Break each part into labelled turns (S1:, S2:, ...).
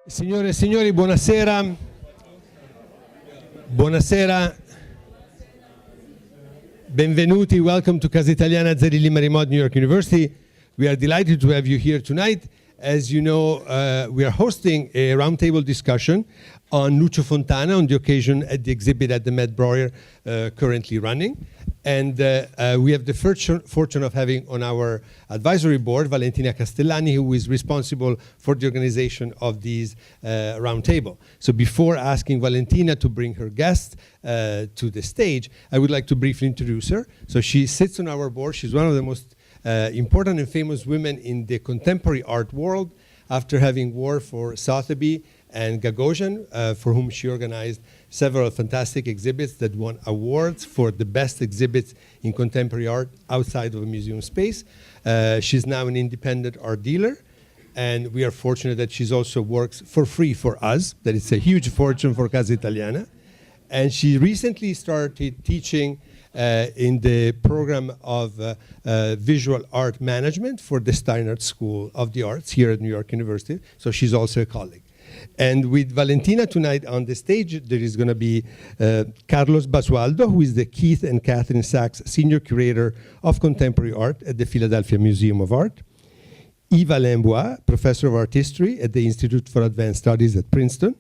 S1: Signore e signori, buonasera. Buonasera. Benvenuti. Welcome to Casa Italiana zerilli-marimò at New York University. We are delighted to have you here tonight. As you know, we are hosting a roundtable discussion on Lucio Fontana on the occasion at the exhibit at the Met Breuer currently running. And we have the fortune of having on our advisory board Valentina Castellani, who is responsible for the organization of these roundtable. So before asking Valentina to bring her guest to the stage, I would like to briefly introduce her. So she sits on our board. She's one of the most important and famous women in the contemporary art world, after having worked for Sotheby and Gagosian, for whom she organized several fantastic exhibits that won awards for the best exhibits in contemporary art outside of a museum space. She's now an independent art dealer, and we are fortunate that she's also works for free for us. That is a huge fortune for Casa Italiana. And she recently started teaching in the program of visual art management for the Steinhardt School of the Arts here at New York University. So she's also a colleague. And with Valentina tonight on the stage, there is going to be Carlos Basualdo, who is the Keith and Katherine Sachs Senior Curator of Contemporary Art at the Philadelphia Museum of Art. Yve-Alain Bois, Professor of Art History at the Institute for Advanced Studies at Princeton.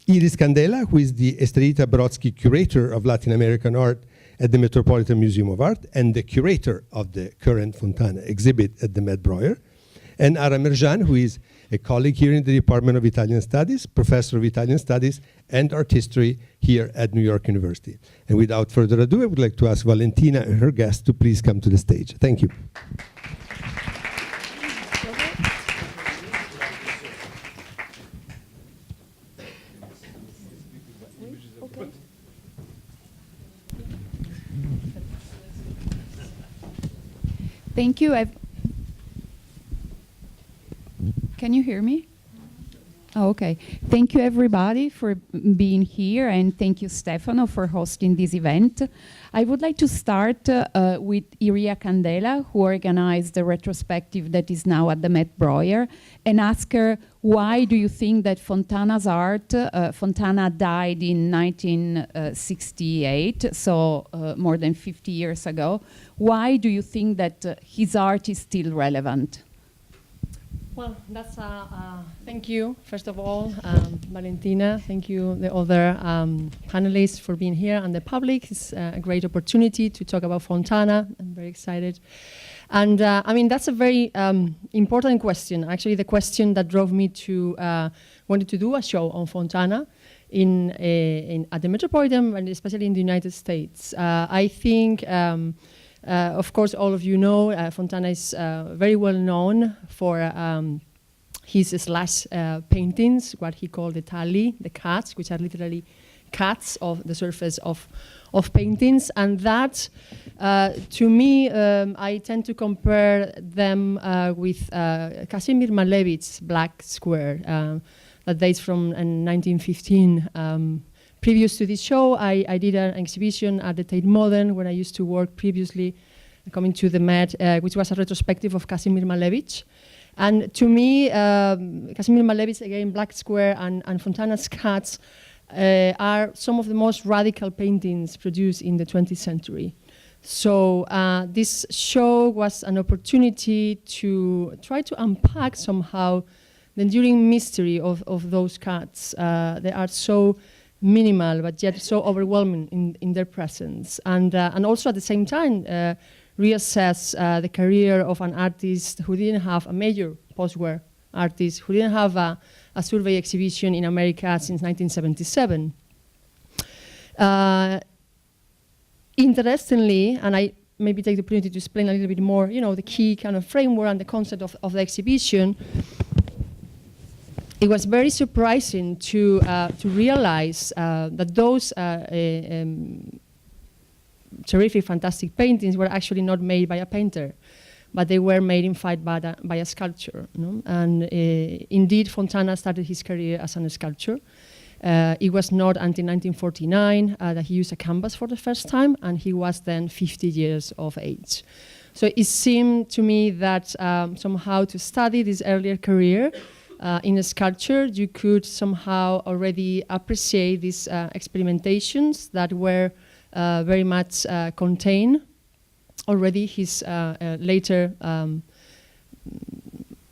S1: Candela, who is the Estrellita Brodsky Curator of Latin American Art at the Metropolitan Museum of Art and the curator of the current Fontana exhibit at the Met Breuer. And Merjian, who is a colleague here in the Department of Italian Studies, Professor of Italian Studies and Art History here at New York University. And without further ado, I would like to ask Valentina and her guest to please come to the stage. Thank you.
S2: Thank you. Can you hear me? Oh, okay. Thank you, everybody, for being here, and thank you, Stefano, for hosting this event. I would like to start with Iria Candela, who organized the retrospective that is now at the Met Breuer, and ask her, why do you think that Fontana's art, Fontana died in 1968, so more than 50 years ago, why do you think that his art is still relevant?
S3: Well, that's thank you, first of all, Valentina. Thank you, the other panelists, for being here, and the public. It's a great opportunity to talk about Fontana. I'm very excited. And I mean, that's a very important question. Actually, the question that drove me to wanted to do a show on Fontana at the Metropolitan, and especially in the United States. I think. Of course, all of you know Fontana is very well known for his slash paintings, what he called the tali, the cuts, which are literally cuts of the surface of paintings. And that, to me, I tend to compare them with Kazimierz Malevich's Black Square that dates from 1915. Previous to this show, I did an exhibition at the Tate Modern, where I used to work previously, coming to the Met, which was a retrospective of Kazimierz Malevich. And to me, Kazimierz Malevich, again, Black Square, and Fontana's cuts are some of the most radical paintings produced in the 20th century. So this show was an opportunity to try to unpack somehow the enduring mystery of those cuts. They are so minimal, but yet so overwhelming in their presence. And also at the same time, reassess the career of an artist who didn't have a major post-war artist, who didn't have a survey exhibition in America since 1977. Interestingly, and I maybe take the opportunity to explain a little bit more, the key kind of framework and the concept of the exhibition, it was very surprising to realize that those terrific, fantastic paintings were actually not made by a painter, but they were made in fact by a sculptor. No? And indeed, Fontana started his career as a sculptor. It was not until 1949 that he used a canvas for the first time, and he was then 50 years of age. So it seemed to me that somehow to study this earlier career in a sculpture, you could somehow already appreciate these experimentations that were very much contain already his later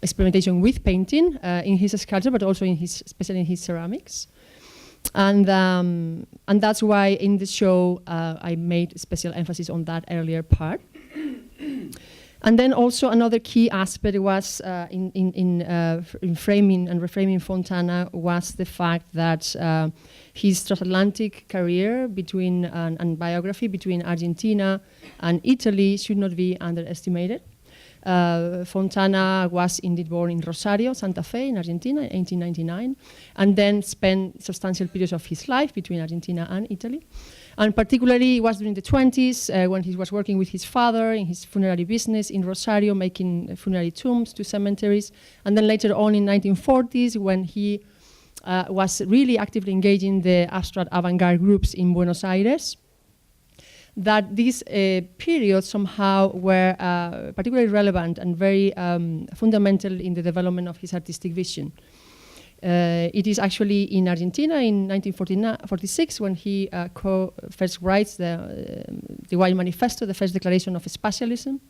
S3: experimentation with painting in his sculpture, but also in his, especially in his ceramics. And that's why in the show I made special emphasis on that earlier part. And then also another key aspect was in framing and reframing Fontana was the fact that his transatlantic career between and biography between Argentina and Italy should not be underestimated. Fontana was indeed born in Rosario, Santa Fe, in Argentina in 1899, and then spent substantial periods of his life between Argentina and Italy. And particularly it was during the 20s when he was working with his father in his funerary business in Rosario, making funerary tombs to cemeteries. And then later on in 1940s when he was really actively engaging the abstract avant-garde groups in Buenos Aires, that these periods somehow were particularly relevant and very fundamental in the development of his artistic vision. It is actually in Argentina in 1946 when he first writes the White Manifesto, the first declaration of spatialism.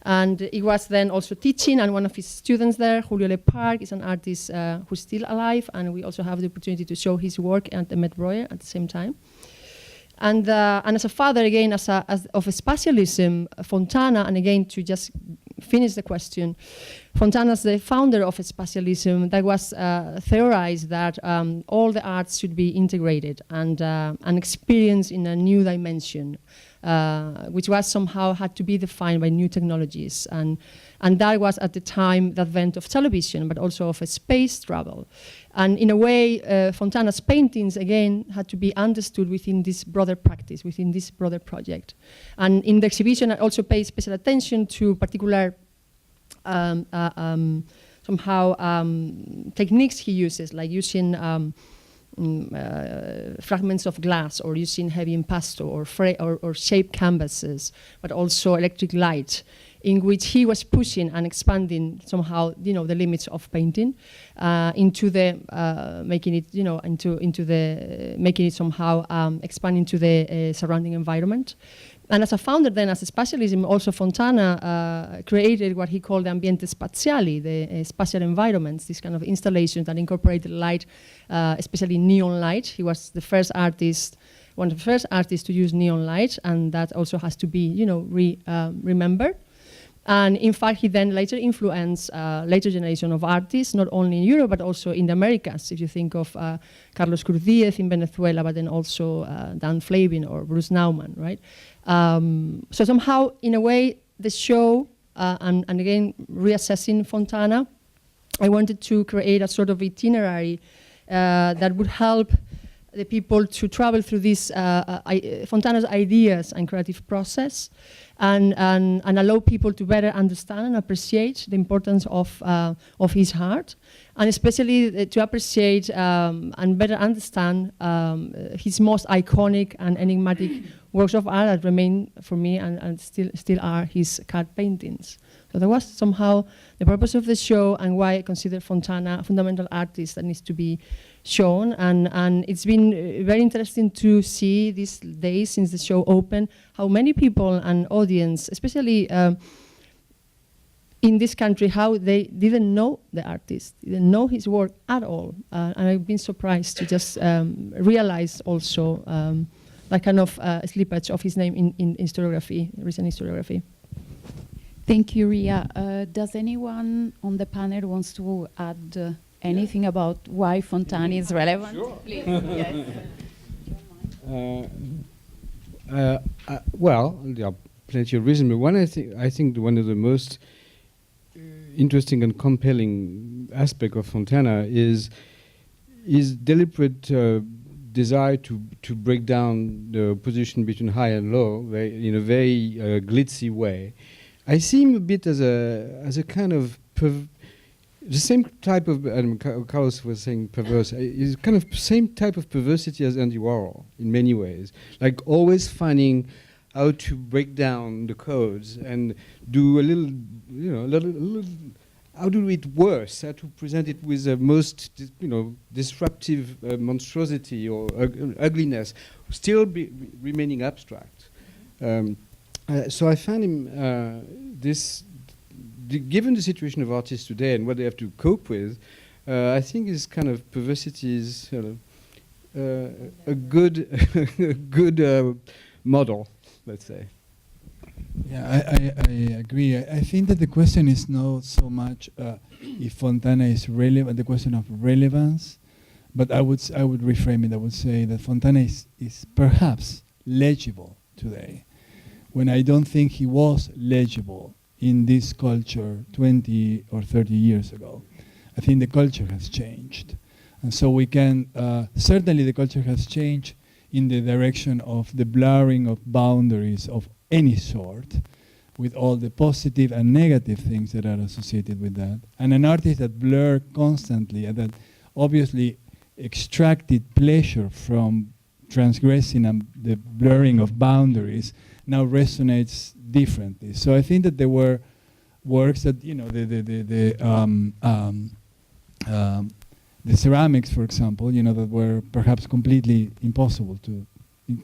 S3: And he was then also teaching, and one of his students there, Julio Leparc, is an artist who's still alive, and we also have the opportunity to show his work at the Met Breuer at the same time. And as a father, again, of spatialism, Fontana, and again, to just finish the question, Fontana's the founder of spatialism that was theorized that all the arts should be integrated and experienced in a new dimension, which was somehow had to be defined by new technologies. And that was at the time the advent of television, but also of a space travel. And in a way, Fontana's paintings, again, had to be understood within this broader practice, within this broader project. And in the exhibition, I also pay special attention to particular techniques he uses, like using fragments of glass, or using heavy impasto, or shaped canvases, but also electric light, in which he was pushing and expanding somehow, the limits of painting into the making it somehow expand into the surrounding environment. And as a founder then, as a spatialism, also Fontana created what he called the ambiente spaziali, the spatial environments, these kind of installations that incorporated light, especially neon light. He was the first artist, one of the first artists to use neon light, and that also has to be, remembered. And in fact, he then later influenced later generation of artists, not only in Europe, but also in the Americas. If you think of Carlos Cruz Diez in Venezuela, but then also Dan Flavin or Bruce Nauman, right? So somehow, in a way, the show, and again, reassessing Fontana, I wanted to create a sort of itinerary that would help the people to travel through this Fontana's ideas and creative process, and allow people to better understand and appreciate the importance of his art, and especially to appreciate and better understand his most iconic and enigmatic works of art that remain for me and still are his card paintings. So that was somehow the purpose of the show, and why I consider Fontana a fundamental artist that needs to be shown. And it's been very interesting to see these days since the show opened, how many people and audience, especially in this country, how they didn't know the artist, didn't know his work at all. And I've been surprised to just realize also that kind of slippage of his name in historiography, recent historiography.
S2: Thank you, Ria. Does anyone on the panel wants to add anything about why Fontana is relevant?
S4: Sure.
S2: Please. Yes.
S4: Well, there are plenty of reasons, but one I think one of the most interesting and compelling aspect of Fontana is deliberate desire to break down the opposition between high and low in a very glitzy way. I see him a bit as a kind of the same type of, Carlos was saying perverse, is kind of same type of perversity as Andy Warhol in many ways, like always finding how to break down the codes and do a little, how to do it worse, how to present it with the most, disruptive monstrosity or ugliness, still remaining abstract. So I found him given the situation of artists today and what they have to cope with, I think his kind of perversity is a good model, let's say.
S5: Yeah, I agree. I think that the question is not so much if Fontana is relevant, the question of relevance, but I would reframe it. I would say that Fontana is perhaps legible today, when I don't think he was legible in this culture 20 or 30 years ago. I think the culture has changed. And so we can, certainly the culture has changed in the direction of the blurring of boundaries of any sort, with all the positive and negative things that are associated with that. And an artist that blurred constantly and that obviously extracted pleasure from transgressing the blurring of boundaries now resonates differently. So I think that there were works that, the ceramics, for example, that were perhaps completely impossible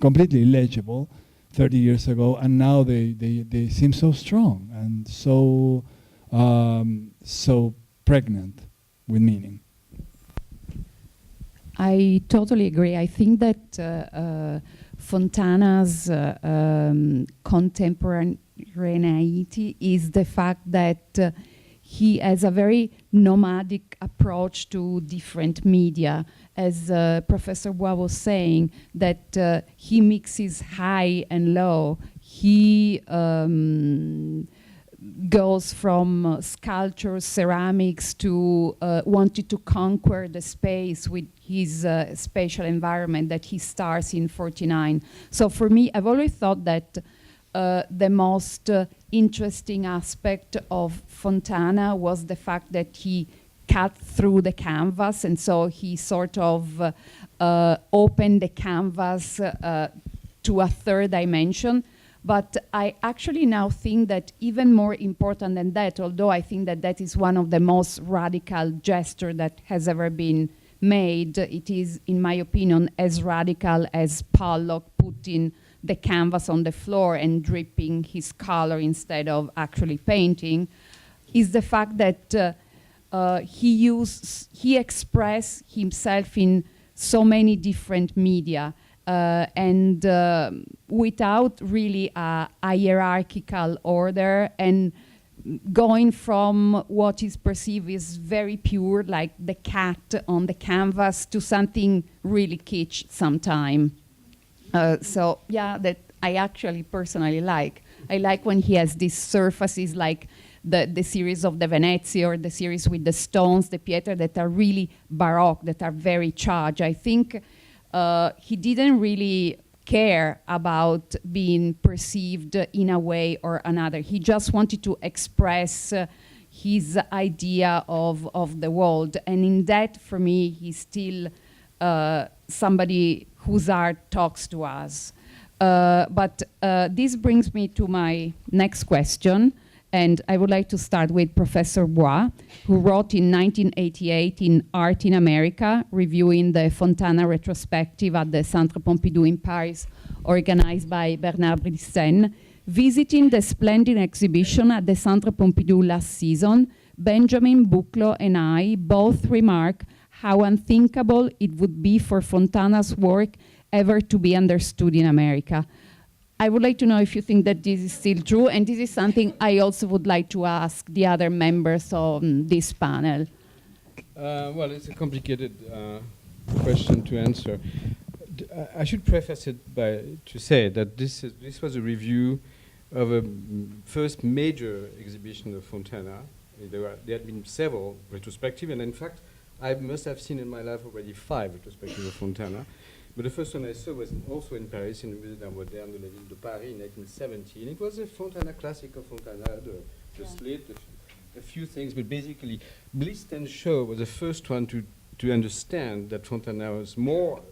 S5: completely illegible 30 years ago, and now they seem so strong and so pregnant with meaning.
S2: I totally agree. I think that Fontana's contemporaneity is the fact that he has a very nomadic approach to different media. As Professor Bois was saying, that he mixes high and low. He goes from sculpture, ceramics to wanted to conquer the space with his spatial environment that he starts in 49. So for me, I've always thought that the most interesting aspect of Fontana was the fact that he cut through the canvas, and so he sort of opened the canvas to a third dimension. But I actually now think that even more important than that, although I think that that is one of the most radical gestures that has ever been made, it is, in my opinion, as radical as Pollock putting the canvas on the floor and dripping his color instead of actually painting, is the fact that he expressed himself in so many different media. And without really a hierarchical order, and going from what is perceived as very pure, like the cat on the canvas, to something really kitsch sometime. So yeah, that I actually personally like. I like when he has these surfaces like the series of the Venezia or the series with the stones, the Pietra, that are really Baroque, that are very charged. I think he didn't really care about being perceived in a way or another. He just wanted to express his idea of the world. And in that, for me, he's still somebody whose art talks to us. But this brings me to my next question. And I would like to start with Professor Bois, who wrote in 1988 in Art in America, reviewing the Fontana retrospective at the Centre Pompidou in Paris, organized by Bernard Brissenne. Visiting the splendid exhibition at the Centre Pompidou last season, Benjamin Buchloh and I both remark how unthinkable it would be for Fontana's work ever to be understood in America. I would like to know if you think that this is still true, and this is something I also would like to ask the other members on this panel.
S4: Well, it's a complicated question to answer. I should preface it to say that this was a review of a first major exhibition of Fontana. There had been several retrospectives, and in fact, I must have seen in my life already 5 retrospectives of Fontana. But the first one I saw was also in Paris, in the Musée Moderne de la Ville de Paris in 1970. And it was a Fontana, classical Fontana, the slit, a few things, but basically, Blist and Shaw was the first one to understand that Fontana was more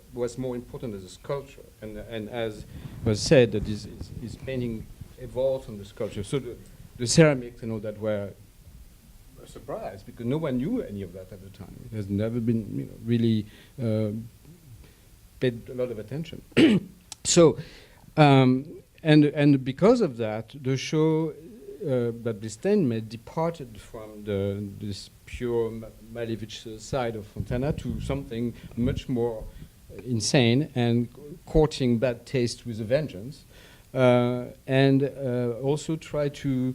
S4: important as a sculptor, and as was said, that his painting evolved from the sculpture. So the ceramics and all that were a surprise, because no one knew any of that at the time. It has never been really paid a lot of attention. So, and because of that, the show that Blistein made departed from this pure Malevich side of Fontana to something much more insane and courting bad taste with a vengeance, and also try to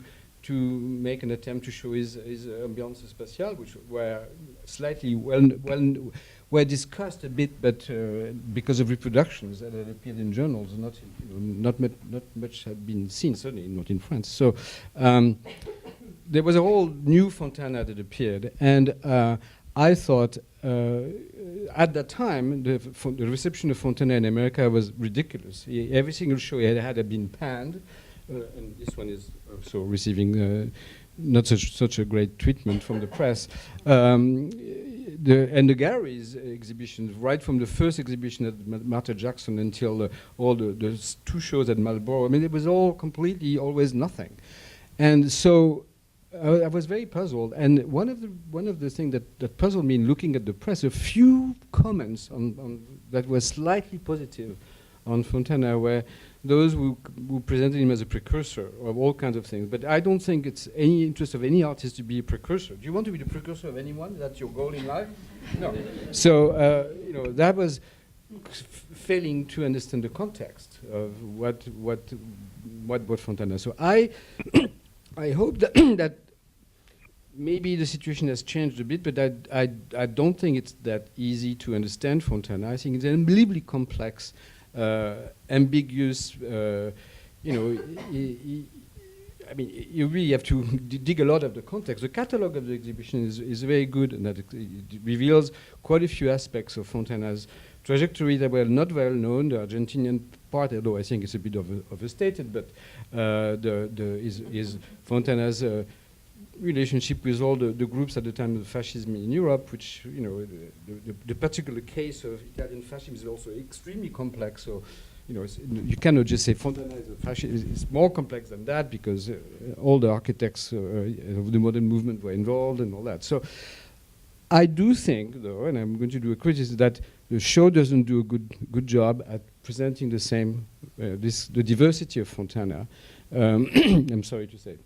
S4: make an attempt to show his ambiance spatiale, which were slightly were discussed a bit, but because of reproductions that had appeared in journals, not much had been seen, certainly not in France. So there was a whole new Fontana that appeared, and I thought at that time the reception of Fontana in America was ridiculous. Every single show he had been panned, and this one is also receiving not such a great treatment from the press. The galleries exhibitions, right from the first exhibition at Martha Jackson until all the two shows at Marlborough, I mean, it was all completely always nothing. And so I was very puzzled. And one of the things that puzzled me in looking at the press, a few comments on that were slightly positive on Fontana were those who presented him as a precursor of all kinds of things. But I don't think it's any interest of any artist to be a precursor. Do you want to be the precursor of anyone? That's your goal in life? No. So, that was failing to understand the context of what Fontana. So I hope that, that maybe the situation has changed a bit, but I don't think it's that easy to understand Fontana. I think it's unbelievably complex, ambiguous, I mean, you really have to dig a lot of the context. The catalogue of the exhibition is very good, and that it reveals quite a few aspects of Fontana's trajectory that were not well known. The Argentinian part, although I think it's a bit overstated, but is Fontana's relationship with all the groups at the time of fascism in Europe, which, the particular case of Italian fascism is also extremely complex. So, you cannot just say Fontana is a fascist. It's more complex than that, because all the architects of the modern movement were involved and all that. So I do think, though, and I'm going to do a criticism, that the show doesn't do a good job at presenting the same, the diversity of Fontana. I'm sorry to say.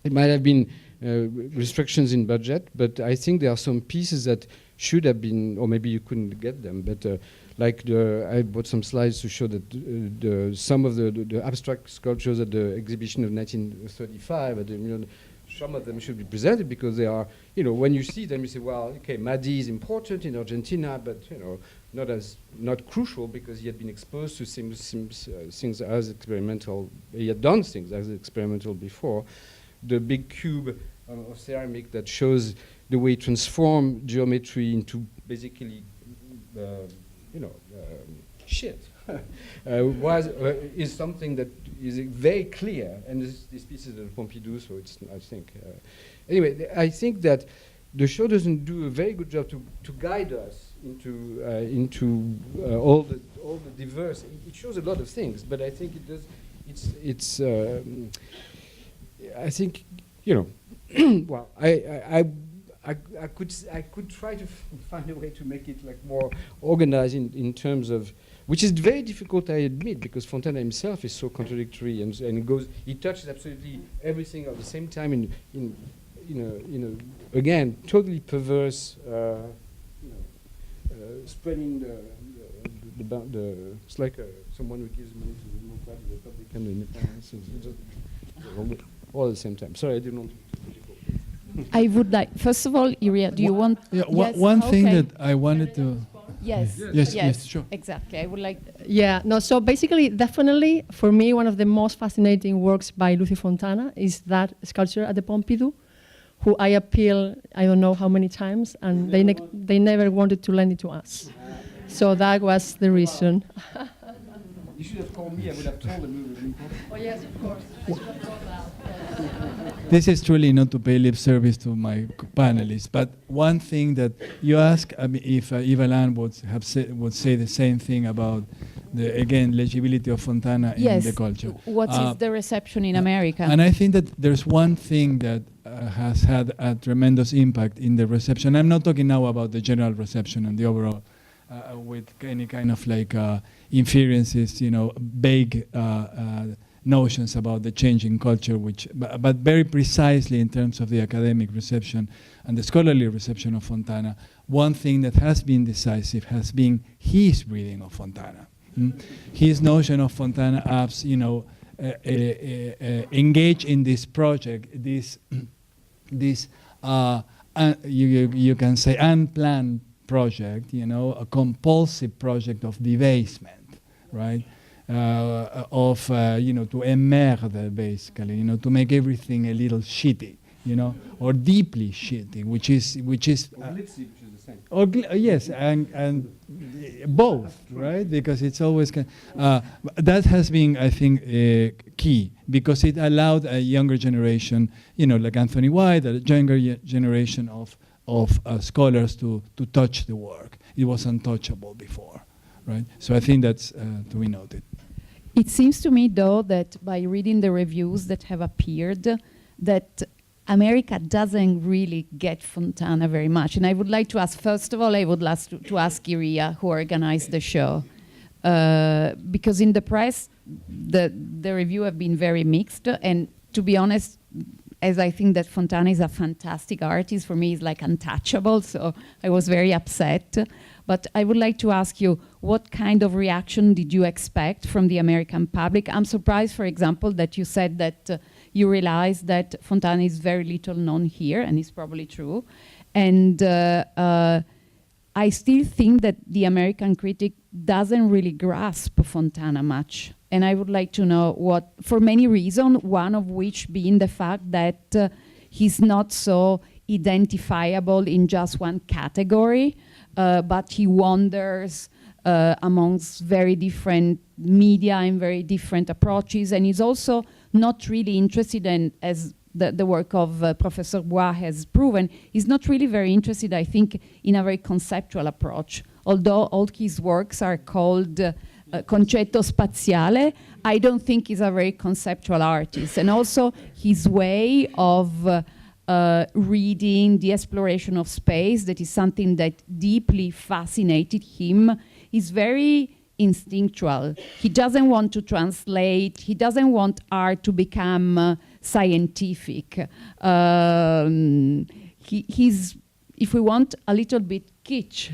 S4: It might have been restrictions in budget, but I think there are some pieces that should have been, or maybe you couldn't get them, but I brought some slides to show that some of the abstract sculptures at the exhibition of 1935 at the Milan, some of them should be presented, because they are, when you see them, you say, well, okay, Madi is important in Argentina, but not crucial, because he had been exposed to things as experimental. He had done things as experimental before. The big cube of ceramic that shows the way he transformed geometry into basically, shit, is something that is very clear, and this piece is at Pompidou, so it's, I think. Anyway, I think that the show doesn't do a very good job to guide us into all the diverse. It shows a lot of things, but I think it does. It's. I think, well, I could try to find a way to make it like more organized in terms of, which is very difficult, I admit, because Fontana himself is so contradictory, and he touches absolutely everything at the same time in again, totally perverse, spreading the it's like someone who gives money to the Democrat, the Republican, and independents, all at the same time. Sorry, I didn't want to.
S2: I would like, first of all, Iria, do you want?
S5: Yeah,
S2: yes,
S5: one thing
S2: okay.
S5: that I wanted to.
S2: Yes,
S5: sure.
S2: Exactly. I would like.
S3: So basically, definitely, for me, one of the most fascinating works by Lucio Fontana is that sculpture at the Pompidou, who I appeal, I don't know how many times, and they never wanted to lend it to us. So that was the reason.
S4: You should have called me. I would have told them.
S3: Oh yes, of course. I should have thought that.
S5: This is truly not to pay lip service to my panelists, but one thing that you ask, I mean, if Yve-Alain would say the same thing about the, again, legibility of Fontana in the culture.
S2: What is the reception in America?
S5: And I think that there's one thing that has had a tremendous impact in the reception. I'm not talking now about the general reception and the overall, with any kind of like inferences, you know, vague notions about the changing culture, which, but very precisely in terms of the academic reception and the scholarly reception of Fontana. One thing that has been decisive has been his reading of Fontana. His notion of Fontana as, you know, engage in this project, this you can say unplanned project, you know, a compulsive project of debasement, right? Of you know, to emmerde basically, you know, to make everything a little shitty, you know, or deeply shitty, which is
S4: Glitzy, which is the same.
S5: or yes, and both, right? Because it's always that has been, I think, key, because it allowed a younger generation, you know, like Anthony White, a younger generation of scholars to touch the work. It was untouchable before, right? So I think that's to be noted.
S2: It seems to me, though, that by reading the reviews that have appeared, that America doesn't really get Fontana very much. And I would like to ask, first of all, I would like to ask Iria, who organized the show. Because in the press, the review have been very mixed. And to be honest, as I think that Fontana is a fantastic artist, for me it's like untouchable, so I was very upset. But I would like to ask you, what kind of reaction did you expect from the American public? I'm surprised, for example, that you said that you realized that Fontana is very little known here, and it's probably true. And I still think that the American critic doesn't really grasp Fontana much. And I would like to know what, for many reasons, one of which being the fact that he's not so identifiable in just one category, but he wanders amongst very different media and very different approaches, and he's also not really interested in, as the work of Professor Bois has proven, he's not really very interested, I think, in a very conceptual approach. Although all his works are called concetto spaziale, I don't think he's a very conceptual artist. And also his way of reading the exploration of space, that is something that deeply fascinated him, is very instinctual. He doesn't want to translate, he doesn't want art to become scientific. He's, if we want, a little bit kitsch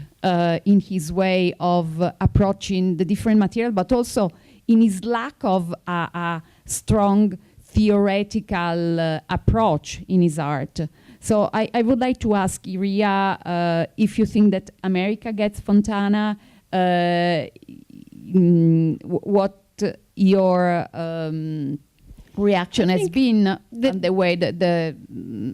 S2: in his way of approaching the different material, but also in his lack of a strong theoretical approach in his art. So I would like to ask Iria if you think that America gets Fontana, what your reaction has been on the way that the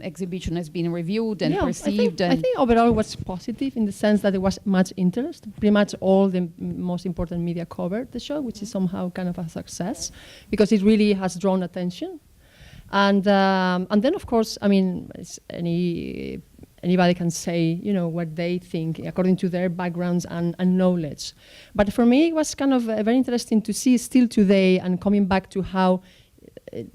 S2: exhibition has been reviewed and perceived.
S3: I think overall it was positive in the sense that there was much interest. Pretty much all the most important media covered the show, which is somehow kind of a success because it really has drawn attention. And then of course, I mean, anybody can say, you know, what they think according to their backgrounds and knowledge. But for me, it was kind of very interesting to see still today, and coming back to how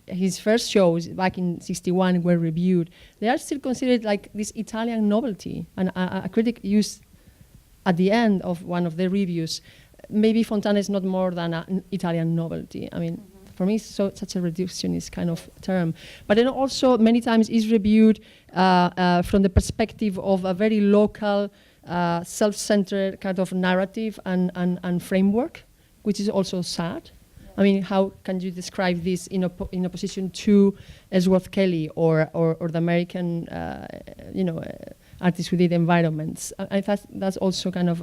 S3: his first shows back in '61 were reviewed. They are still considered like this Italian novelty. And a critic used at the end of one of the reviews, maybe Fontana is not more than an Italian novelty. I mean, for me, such a reductionist kind of term. But then also many times is reviewed from the perspective of a very local, self-centered kind of narrative and framework, which is also sad. I mean, how can you describe this in opposition to Ellsworth Kelly or the American, artists who did environments? I thought that's also kind of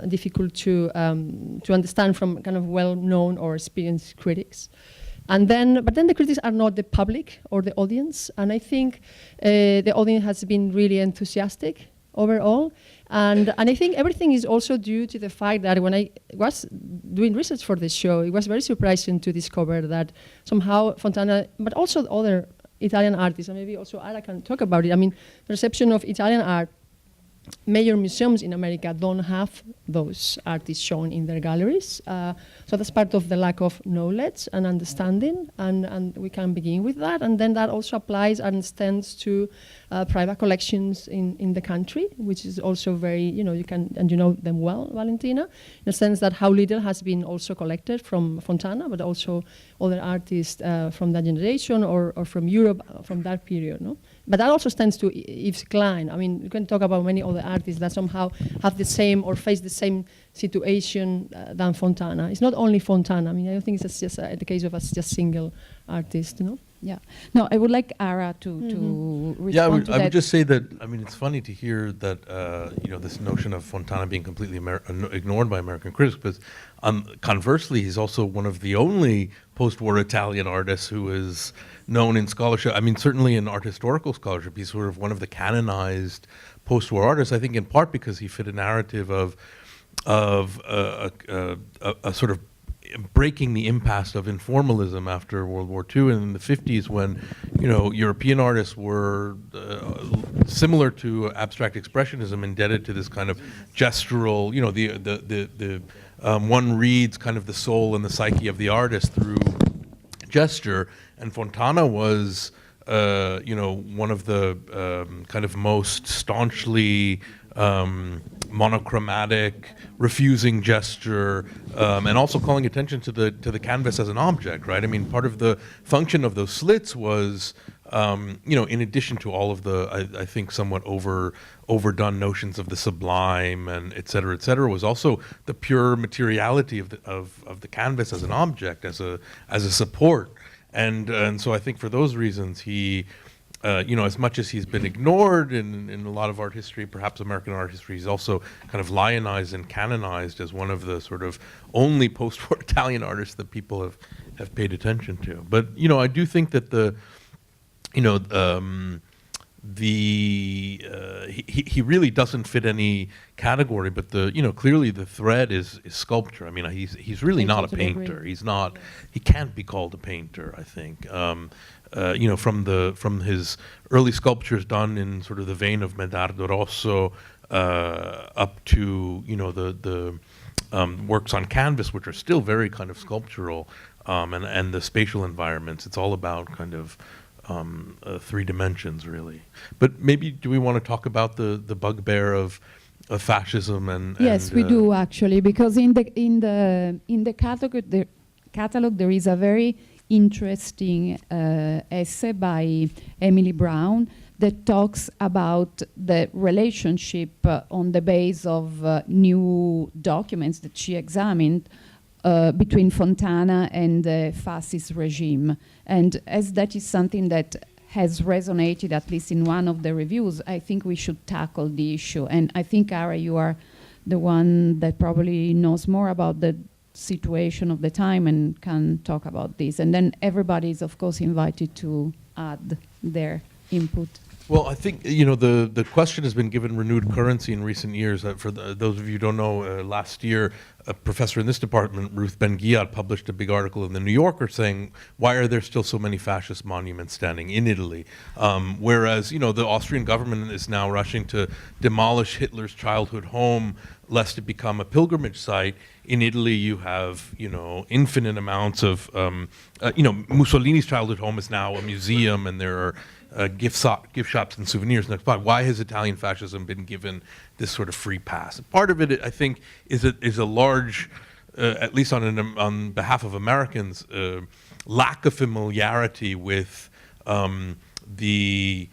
S3: difficult to understand from kind of well-known or experienced critics. But then the critics are not the public or the audience, and I think the audience has been really enthusiastic overall. And I think everything is also due to the fact that when I was doing research for this show, it was very surprising to discover that somehow Fontana, but also other Italian artists, and maybe also Ara can talk about it. I mean, the reception of Italian art, major museums in America don't have those artists shown in their galleries. So that's part of the lack of knowledge and understanding, and we can begin with that. And then that also applies and extends to private collections in the country, which is also very, you can, and you know them well, Valentina, in the sense that how little has been also collected from Fontana, but also other artists from that generation or from Europe from that period, no? But that also extends to Yves Klein. I mean, you can talk about many other artists that somehow have the same or face the same situation than Fontana. It's not only Fontana. I mean, I don't think it's just the case of a just single artist, you know?
S2: Yeah. No, I would like Ara to respond
S6: Yeah,
S2: to that.
S6: I would just say that, I mean, it's funny to hear that, this notion of Fontana being completely ignored by American critics, but conversely, he's also one of the only post-war Italian artists who is known in scholarship. I mean, certainly in art historical scholarship, he's sort of one of the canonized post-war artists, I think in part because he fit a narrative of a sort of breaking the impasse of informalism after World War II and in the 50s when, European artists were similar to abstract expressionism, indebted to this kind of gestural, one reads kind of the soul and the psyche of the artist through gesture, and Fontana was, one of the kind of most staunchly monochromatic, refusing gesture, and also calling attention to the canvas as an object, right? I mean, part of the function of those slits was, in addition to all of the, I think, somewhat overdone notions of the sublime and et cetera, was also the pure materiality of the canvas as an object, as a support, and so I think for those reasons he. As much as he's been ignored in a lot of art history, perhaps American art history, he's also kind of lionized and canonized as one of the sort of only post-war Italian artists that people have paid attention to. But, I do think that he really doesn't fit any category, but clearly the thread is sculpture. I mean, he's really not a painter. He can't be called a painter, I think. From his early sculptures done in sort of the vein of Medardo Rosso up to the works on canvas, which are still very kind of sculptural, and the spatial environments. It's all about kind of 3 dimensions, really. But maybe do we want to talk about the bugbear of fascism and?
S2: Yes, we do actually, because in the catalog there is a very interesting essay by Emily Brown that talks about the relationship on the base of new documents that she examined between Fontana and the fascist regime. And as that is something that has resonated, at least in one of the reviews, I think we should tackle the issue. And I think, Ara, you are the one that probably knows more about the situation of the time and can talk about this. And then everybody is, of course, invited to add their input.
S6: Well, I think, the question has been given renewed currency in recent years. For those of you who don't know, last year, a professor in this department, Ruth Ben-Ghiat, published a big article in The New Yorker saying, why are there still so many fascist monuments standing in Italy? Whereas, the Austrian government is now rushing to demolish Hitler's childhood home, lest it become a pilgrimage site. In Italy, you have, infinite amounts of, Mussolini's childhood home is now a museum, and there are gift shops and souvenirs next block. Why has Italian fascism been given this sort of free pass? Part of it, I think, is a large, at least on behalf of Americans, lack of familiarity with the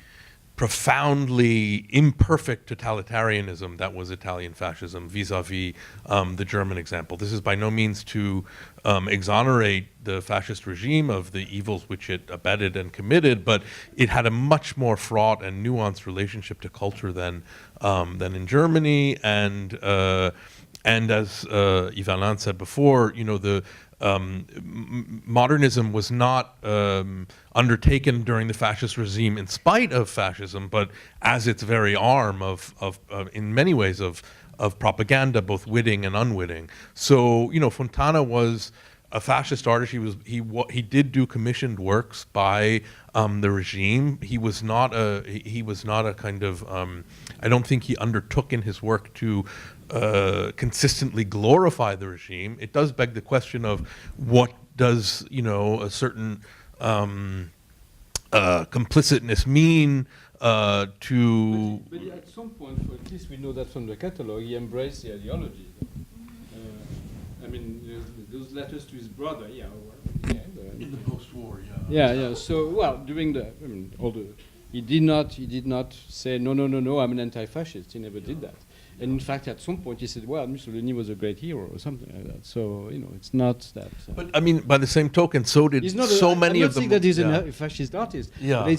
S6: profoundly imperfect totalitarianism that was Italian fascism vis-a-vis the German example. This is by no means to exonerate the fascist regime of the evils which it abetted and committed, but it had a much more fraught and nuanced relationship to culture than in Germany, and and as Yve-Alain said before, you know, the modernism was not undertaken during the fascist regime in spite of fascism, but as its very arm of in many ways of propaganda, both witting and unwitting. So, you know, Fontana was a fascist artist. He did do commissioned works by the regime. He was not a kind of I don't think he undertook in his work to consistently glorify the regime. It does beg the question of what does, you know, a certain complicitness mean to.
S4: But at some point, at least we know that from the catalogue, he embraced the ideology. I mean, those letters to his brother,
S6: In the post-war,
S4: yeah. So, well, during the, I mean, he did not say no. I'm an anti-fascist. He never did that. And in fact, at some point, he said, "Well, Mussolini was a great hero," or something like that. So, you know, it's not that.
S6: But I mean, by the same token, so did so many of them.
S4: I'm not saying that he's a fascist artist.
S6: Yeah.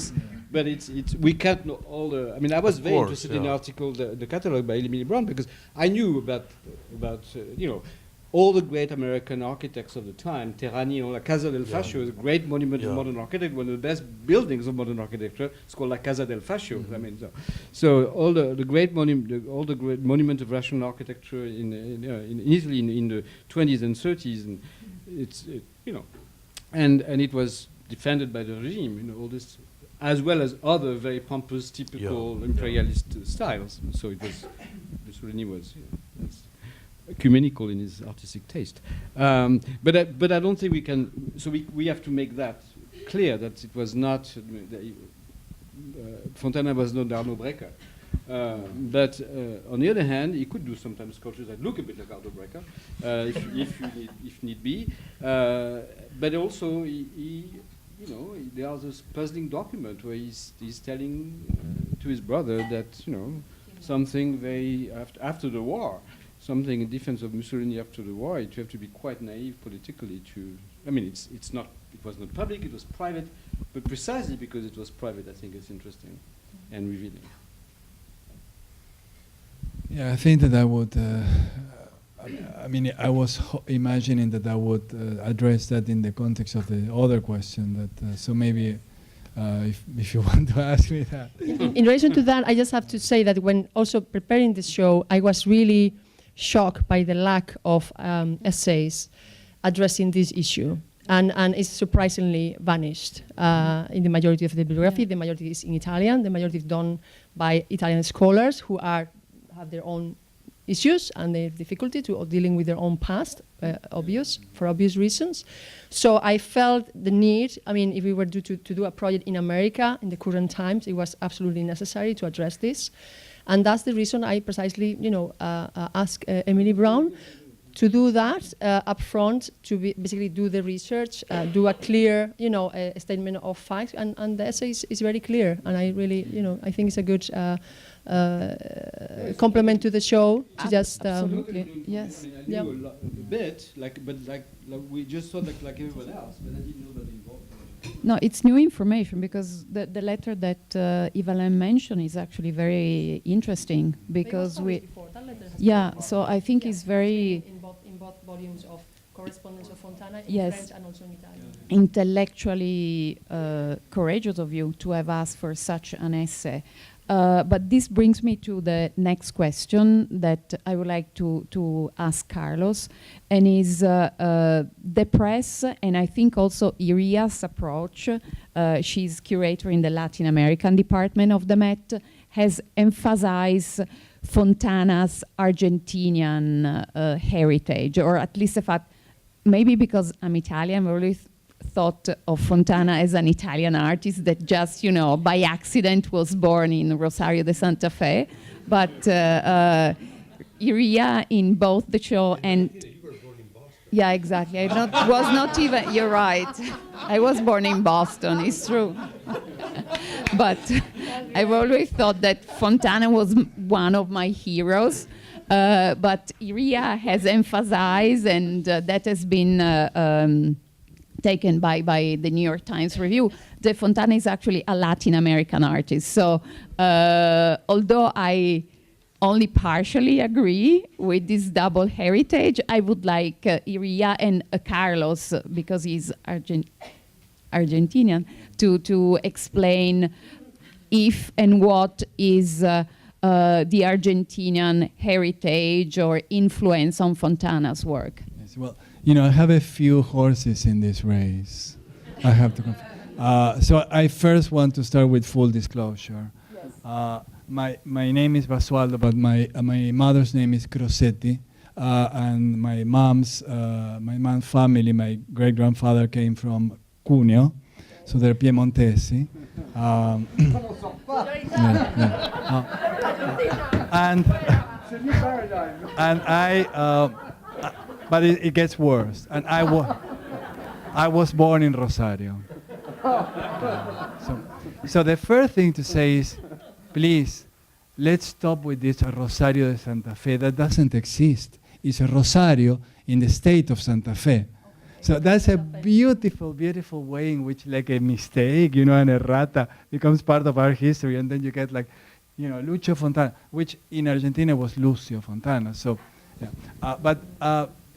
S4: But it's we can't know all the. I mean, I was very interested in the
S6: yeah.
S4: article, the catalogue by Emily Brown, because I knew about you know, all the great American architects of the time. Terrani, La Casa del Fascio is a great monument of modern architecture, one of the best buildings of modern architecture. It's called La Casa del Fascio. I mean, so all the great all the great monument of rational architecture in Italy in the 20s and 30s, and you know, and it was defended by the regime. You know, all this, as well as other very pompous, typical imperialist styles. So it was Mussolini was. You know, ecumenical in his artistic taste, but I don't think we can. So we have to make that clear that it was not Fontana was not Arno Breker, but on the other hand, he could do sometimes sculptures that look a bit like Arno Breker, if need be. But also he you know, there's this puzzling document where he's telling to his brother that, you know, something very after the war. Something in defense of Mussolini after the war, you have to be quite naive politically to. I mean, it's not. It was not public. It was private, but precisely because it was private, I think it's interesting and revealing.
S5: Yeah, I think that I would. I mean, I was imagining that I would address that in the context of the other question. That so maybe. If you want to ask me that.
S3: In relation to that, I just have to say that when also preparing this show, I was really shocked by the lack of essays addressing this issue. And it's surprisingly vanished in the majority of the bibliography. The majority is in Italian. The majority is done by Italian scholars who have their own issues and their difficulty to dealing with their own past, for obvious reasons. So I felt the need. I mean, if we were to do a project in America in the current times, it was absolutely necessary to address this, and that's the reason I precisely, you know, asked Emily Brown to do that up front, to basically do the research, do a clear, you know, a statement of facts, and the essay is very clear, and I really, you know, I think it's a good complement to the show to just
S2: absolutely yes.
S4: I mean, I knew a bit, but we just thought like everyone else, but I didn't know that involved.
S2: No, it's new information because the letter that Yve-Alain mentioned is actually very interesting because so I think it's very
S3: in both volumes of correspondence of Fontana in
S2: yes.
S3: French and also in Italian.
S2: Intellectually courageous of you to have asked for such an essay. But this brings me to the next question that I would like to ask Carlos, and is the press, and I think also Iria's approach, she's curator in the Latin American department of the Met, has emphasized Fontana's Argentinian heritage, or at least the fact, maybe because I'm Italian, I always thought of Fontana as an Italian artist that just, you know, by accident was born in Rosario de Santa Fe. But Iria in both the show and... Yeah, exactly. Was not even... You're right. I was born in Boston, it's true. But I've always thought that Fontana was one of my heroes. But Iria has emphasized, and that has been... taken by the New York Times review, that Fontana is actually a Latin American artist. So although I only partially agree with this double heritage. I would like Iria and Carlos, because he's Argentinian, to explain if and what is the Argentinian heritage or influence on Fontana's work.
S5: Yes, well, I have a few horses in this race. I have to so I first want to start with full disclosure. Yes. My name is Basualdo, but my mother's name is Crosetti, and my mom's family, my great grandfather came from Cuneo, so they're Piemontesi. And I, but it gets worse. And I was born in Rosario. So the first thing to say is, please, let's stop with this Rosario de Santa Fe. That doesn't exist. It's a Rosario in the state of Santa Fe. So that's a beautiful, beautiful way in which like a mistake, an errata becomes part of our history, and then you get like, Lucio Fontana, which in Argentina was Lucio Fontana. So, yeah. But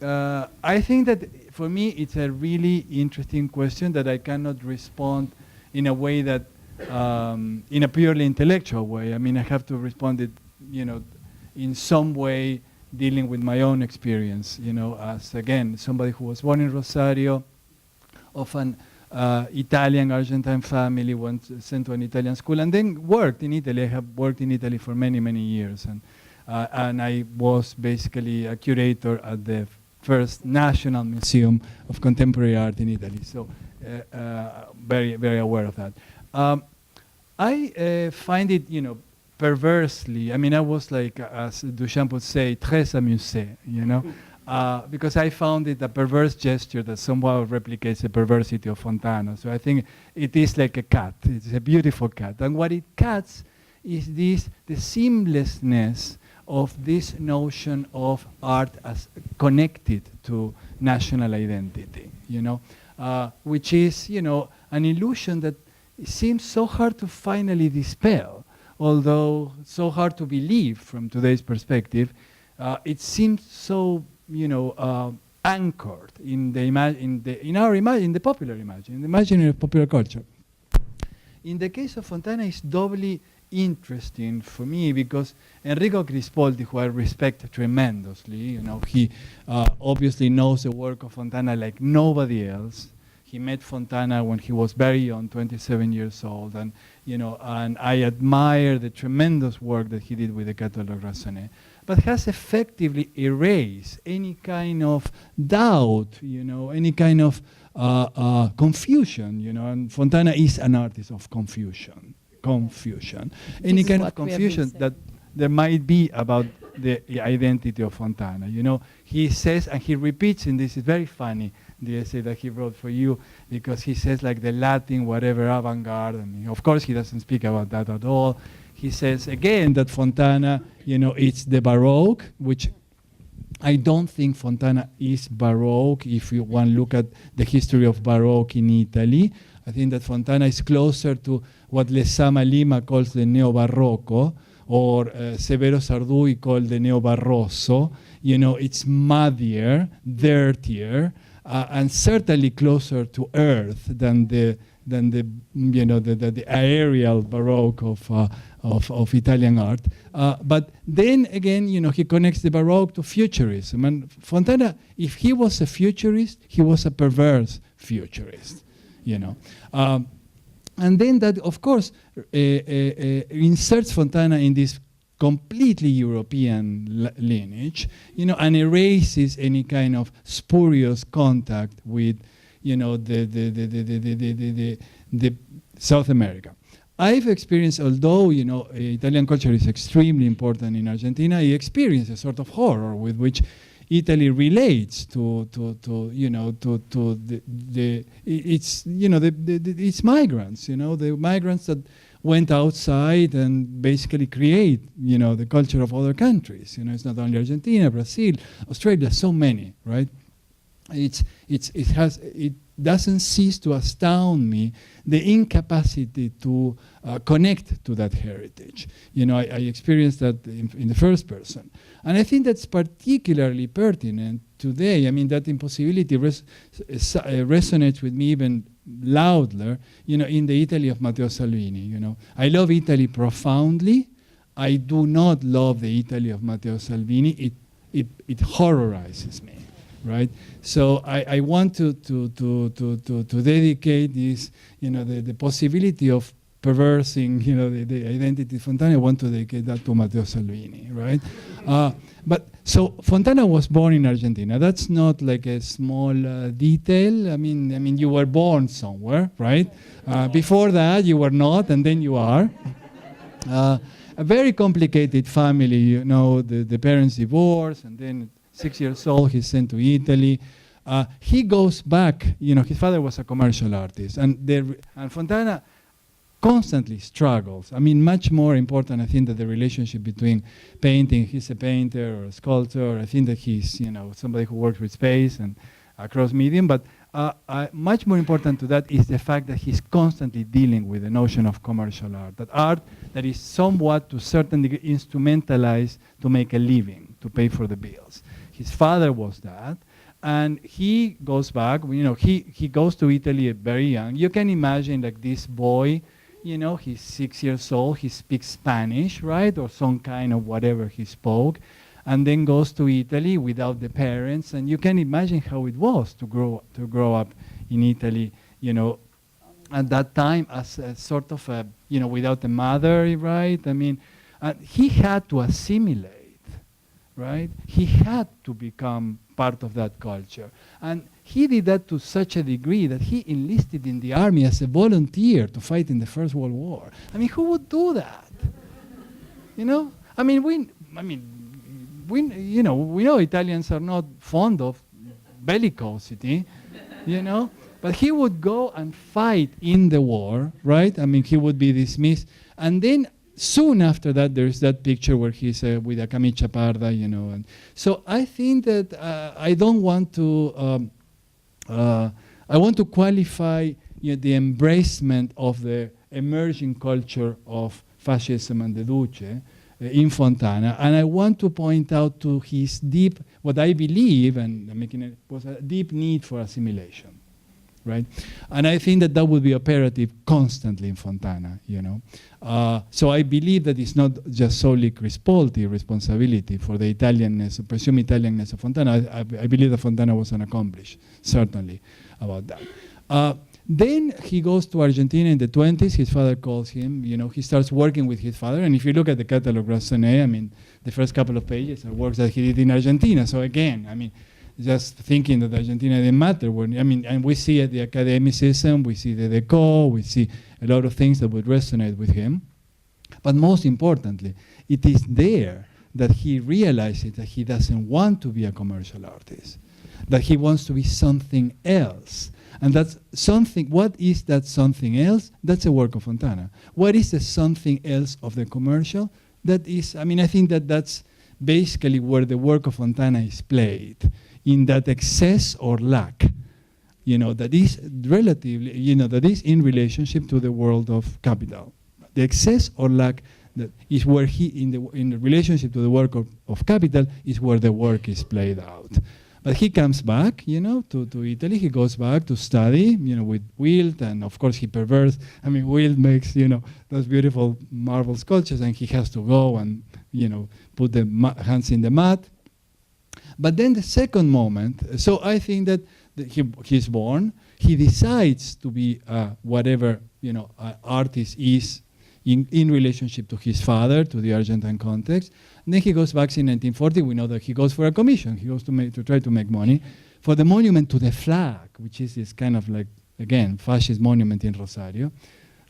S5: I think that for me it's a really interesting question that I cannot respond in a way that, in a purely intellectual way. I mean, I have to respond it, in some way dealing with my own experience, as, again, somebody who was born in Rosario, of an Italian Argentine family, sent to an Italian school, and then worked in Italy. I have worked in Italy for many, many years, and I was basically a curator at the first National Museum of Contemporary Art in Italy, so very, very aware of that. I find it, perversely, I mean, I was like, as Duchamp would say, très amusé, because I found it a perverse gesture that somehow replicates the perversity of Fontana. So I think it is like a cat. It's a beautiful cat. And what it cuts is the seamlessness of this notion of art as connected to national identity, which is, an illusion that seems so hard to finally dispel. Although so hard to believe from today's perspective, it seems so, anchored in the popular imaginary, in the imaginary of popular culture. In the case of Fontana, it's doubly interesting for me because Enrico Crispoldi, who I respect tremendously, he obviously knows the work of Fontana like nobody else. He met Fontana when he was very young, 27 years old, and and I admire the tremendous work that he did with the Catalogue Raisonné, but has effectively erased any kind of doubt, any kind of confusion, and Fontana is an artist of confusion. Any kind of confusion that there might be about the identity of Fontana. He says, and he repeats in this, it's very funny, the essay that he wrote for you, because he says like the Latin whatever avant-garde, and of course he doesn't speak about that at all. He says again that Fontana, it's the Baroque, which I don't think Fontana is Baroque if you want to look at the history of Baroque in Italy. I think that Fontana is closer to what Lezama Lima calls the Neo-Barroco, or Severo Sarduy called the Neo-Barroso. It's muddier, dirtier, and certainly closer to earth than the aerial Baroque of Italian art. But then again, he connects the Baroque to futurism. And Fontana, if he was a futurist, he was a perverse futurist, and then that, of course, inserts Fontana in this completely European lineage, and erases any kind of spurious contact with, the South America. I've experienced, although Italian culture is extremely important in Argentina, I experienced a sort of horror with which Italy relates to its migrants, the migrants that went outside and basically create, the culture of other countries. It's not only Argentina, Brazil, Australia, so many, right? it doesn't cease to astound me the incapacity to connect to that heritage. You know, I experienced that in the first person. And I think that's particularly pertinent today. I mean, that impossibility resonates with me even louder, you know, in the Italy of Matteo Salvini. You know, I love Italy profoundly. I do not love the Italy of Matteo Salvini. It horrorizes me, right? So I want to dedicate this, you know, the possibility of perversing, you know, the identity of Fontana. I want to dedicate that to Matteo Salvini, right? But so Fontana was born in Argentina. That's not like a small detail. I mean, you were born somewhere, right? Before that, you were not, and then you are. A very complicated family, you know, the parents divorced, and then 6 years old, he's sent to Italy. He goes back, you know, his father was a commercial artist, and Fontana constantly struggles. I mean, much more important, I think, that the relationship between painting, he's a painter or a sculptor. I think that he's, you know, somebody who works with space and across medium, but much more important to that is the fact that he's constantly dealing with the notion of commercial art, that art that is somewhat, to a certain degree, instrumentalized to make a living, to pay for the bills. His father was that, and he goes back, you know, he goes to Italy very young. You can imagine, like, this boy, you know, he's 6 years old, he speaks Spanish, right, or some kind of whatever he spoke, and then goes to Italy without the parents, and you can imagine how it was to grow up in Italy, you know, at that time as a sort of a, you know, without a mother, right? I mean, he had to assimilate, right? He had to become part of that culture, and he did that to such a degree that he enlisted in the army as a volunteer to fight in the First World War. I mean, who would do that? You know, I mean, we know Italians are not fond of bellicosity, you know, but he would go and fight in the war, right? I mean, he would be dismissed. And then soon after that, there's that picture where he's with a camicia parda, you know. And so I think that I don't want to, I want to qualify, you know, the embracement of the emerging culture of fascism and the Duce in Fontana, and I want to point out to his deep, what I believe, and I'm making it, was a deep need for assimilation, right? And I think that would be operative constantly in Fontana, you know. So I believe that it's not just solely Crispolti's responsibility for the Italianness, presumed Italianness of Fontana. I believe that Fontana was unaccomplished, certainly, about that. Then he goes to Argentina in the 20s. His father calls him. You know, he starts working with his father. And if you look at the catalog Rassonnet, I mean, the first couple of pages are works that he did in Argentina. So again, I mean, just thinking that Argentina didn't matter. And we see the academicism, we see the decor, we see a lot of things that would resonate with him. But most importantly, it is there that he realizes that he doesn't want to be a commercial artist, that he wants to be something else. And that's something, what is that something else? That's a work of Fontana. What is the something else of the commercial? That is, I mean, I think that that's basically where the work of Fontana is played, in that excess or lack, you know, that is relatively, you know, that is in relationship to the world of capital. The excess or lack that is where he, in the relationship to the work of capital, is where the work is played out. But he comes back, you know, to Italy. He goes back to study, you know, with Wild, and of course he perverts. I mean, Wild makes, you know, those beautiful marble sculptures, and he has to go and, you know, put the hands in the mud. But then the second moment, so I think that he's born, he decides to be whatever, you know, artist is in relationship to his father, to the Argentine context. And then he goes back in 1940. We know that he goes for a commission. He goes to try to make money for the monument to the flag, which is this kind of like, again, fascist monument in Rosario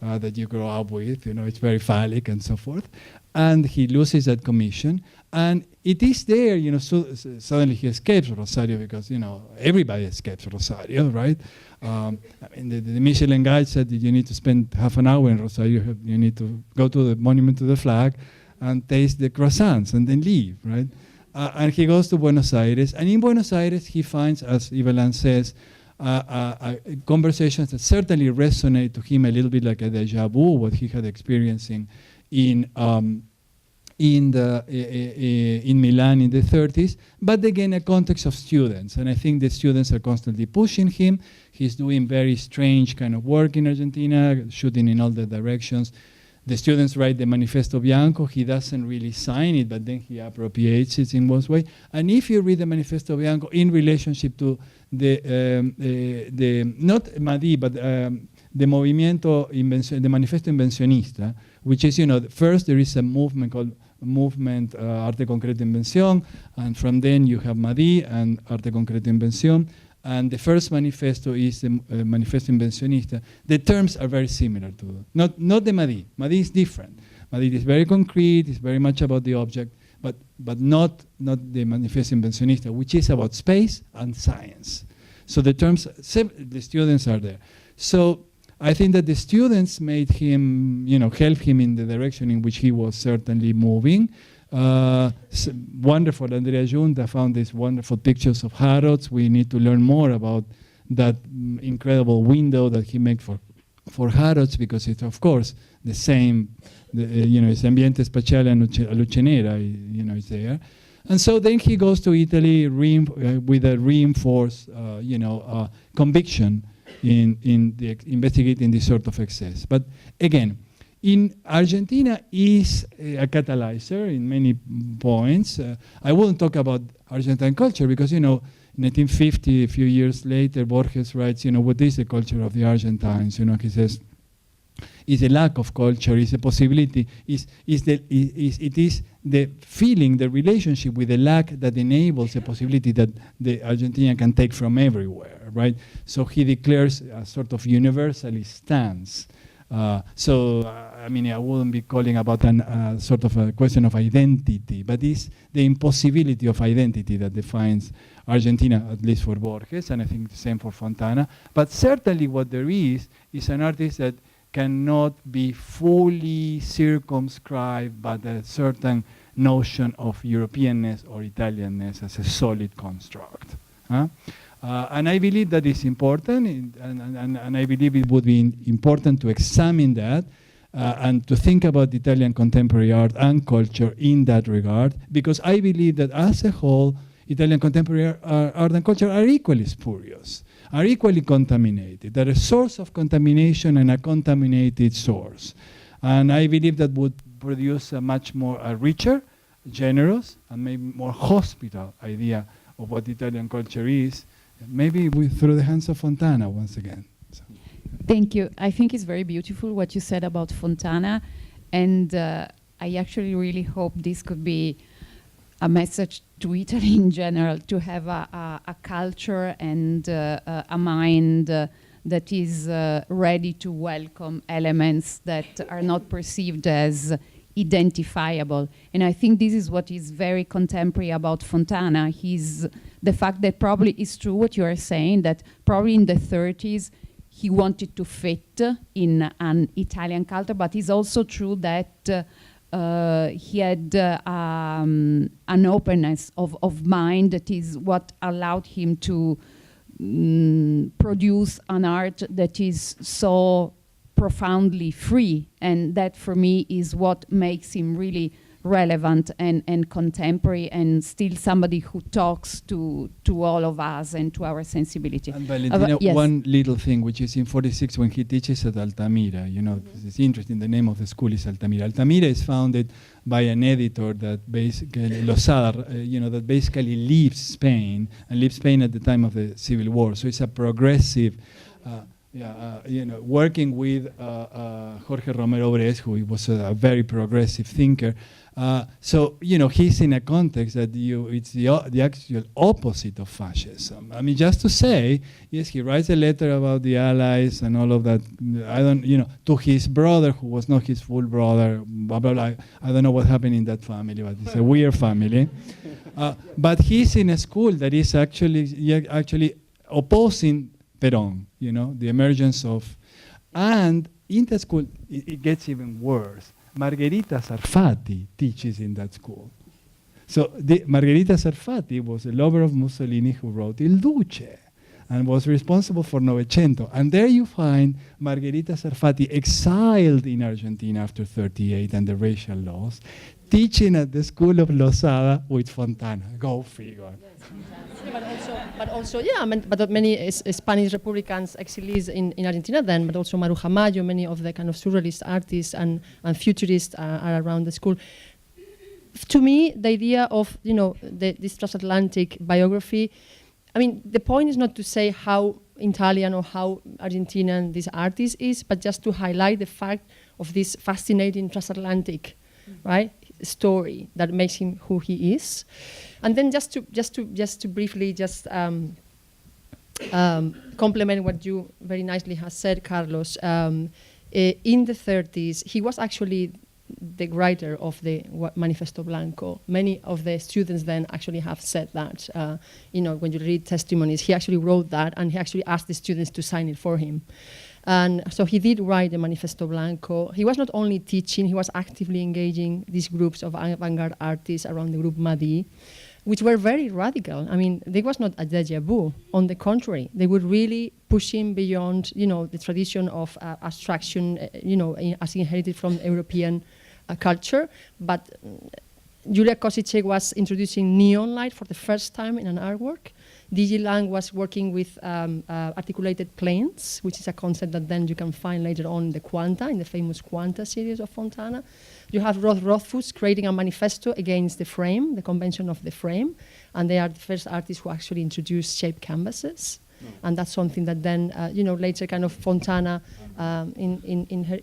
S5: that you grow up with. You know, it's very phallic and so forth. And he loses that commission. And it is there, you know, so suddenly he escapes Rosario because, you know, everybody escapes Rosario, right? I mean, the Michelin guide said that you need to spend half an hour in Rosario. You need to go to the monument to the flag and taste the croissants and then leave, right? And he goes to Buenos Aires. And in Buenos Aires, he finds, as Yve-Alain says, conversations that certainly resonate to him a little bit like a deja vu, what he had experiencing in Milan in the 30s, but again, a context of students. And I think the students are constantly pushing him. He's doing very strange kind of work in Argentina, shooting in all the directions. The students write the Manifesto Bianco. He doesn't really sign it, but then he appropriates it in one way. And if you read the Manifesto Bianco in relationship to the not MADI, but the Movimiento the Manifesto Invencionista, which is, first there is a movement called Movement Arte Concreto Invención, and from then you have MADI and Arte Concreto Invención. And the first manifesto is the Manifesto Invencionista. The terms are very similar to, not the MADI. MADI is different. MADI is very concrete, it's very much about the object, but not the Manifesto Invencionista, which is about space and science. So the terms, the students are there. So I think that the students made him, help him in the direction in which he was certainly moving. Wonderful, Andrea Junta found these wonderful pictures of Harrods. We need to learn more about that incredible window that he made for Harrods, because it's, of course, the same, it's Ambiente Spaziale a Luce Nera, it's there. And so then he goes to Italy with a reinforced, conviction in investigating this sort of excess. But again, in Argentina is a catalyzer in many points. I wouldn't talk about Argentine culture because, in 1950, a few years later, Borges writes, what is the culture of the Argentines? He says, it's a lack of culture, it's a possibility, it is the feeling, the relationship with the lack that enables a possibility that the Argentinian can take from everywhere, right? So he declares a sort of universalist stance. I wouldn't be calling about sort of a question of identity, but it's the impossibility of identity that defines Argentina, at least for Borges, and I think the same for Fontana. But certainly what there is an artist that cannot be fully circumscribed by a certain notion of Europeanness or Italianness as a solid construct. And I believe that is important, and I believe it would be important to examine that and to think about Italian contemporary art and culture in that regard, because I believe that as a whole, Italian contemporary art and culture are equally spurious, are equally contaminated. They're a source of contamination and a contaminated source. And I believe that would produce a much more richer, generous, and maybe more hospital idea of what Italian culture is, maybe through the hands of Fontana once again. So.
S2: Thank you. I think it's very beautiful what you said about Fontana, and I actually really hope this could be a message to Italy in general, to have a culture and a mind that is ready to welcome elements that are not perceived as identifiable. And I think this is what is very contemporary about Fontana. The fact that probably is true what you are saying, that probably in the 30s he wanted to fit in an Italian culture, but it's also true that he had an openness of mind that is what allowed him to produce an art that is so profoundly free, and that for me is what makes him really relevant and contemporary, and still somebody who talks to all of us and to our sensibility.
S5: And Valentina,
S2: yes.
S5: One little thing, which is in 46 when he teaches at Altamira, it's interesting, the name of the school is Altamira. Altamira is founded by an editor that basically, Losar, that basically leaves Spain, and leaves Spain at the time of the Civil War. So it's a progressive, working with Jorge Romero Bres, who was a very progressive thinker. So he's in a context that it's the actual opposite of fascism. I mean, just to say, yes, he writes a letter about the Allies and all of that. To his brother, who was not his full brother, blah blah blah. I don't know what happened in that family, but it's a weird family. But he's in a school that is actually opposing Perón, the emergence of, and in the school it gets even worse. Margherita Sarfati teaches in that school. So Margherita Sarfatti was a lover of Mussolini who wrote Il Duce and was responsible for Novecento. And there you find Margherita Sarfatti exiled in Argentina after 38 and the racial laws, teaching at the school of Lozada with Fontana. Go figure.
S3: But also, yeah, I mean, but many Spanish Republicans exiles in Argentina then, but also Maruja Mayo, many of the kind of surrealist artists and futurists are around the school. To me, the idea of, this transatlantic biography, I mean, the point is not to say how Italian or how Argentinian this artist is, but just to highlight the fact of this fascinating transatlantic, right, story that makes him who he is. And then just to briefly complement what you very nicely have said, Carlos. In the 30s, he was actually the writer of the Manifesto Blanco. Many of the students then actually have said that. When you read testimonies, he actually wrote that, and he actually asked the students to sign it for him. And so he did write the Manifesto Blanco. He was not only teaching, he was actively engaging these groups of avant-garde artists around the group Madi, which were very radical. I mean, there was not a déjà vu. On the contrary, they were really pushing beyond, the tradition of abstraction, as inherited from European culture. But Julia Kosicek was introducing neon light for the first time in an artwork. D.G. Lang was working with articulated planes, which is a concept that then you can find later on in the Quanta, in the famous Quanta series of Fontana. You have Rothfuss creating a manifesto against the frame, the convention of the frame, and they are the first artists who actually introduced shaped canvases. And that's something that then, later kind of Fontana in her,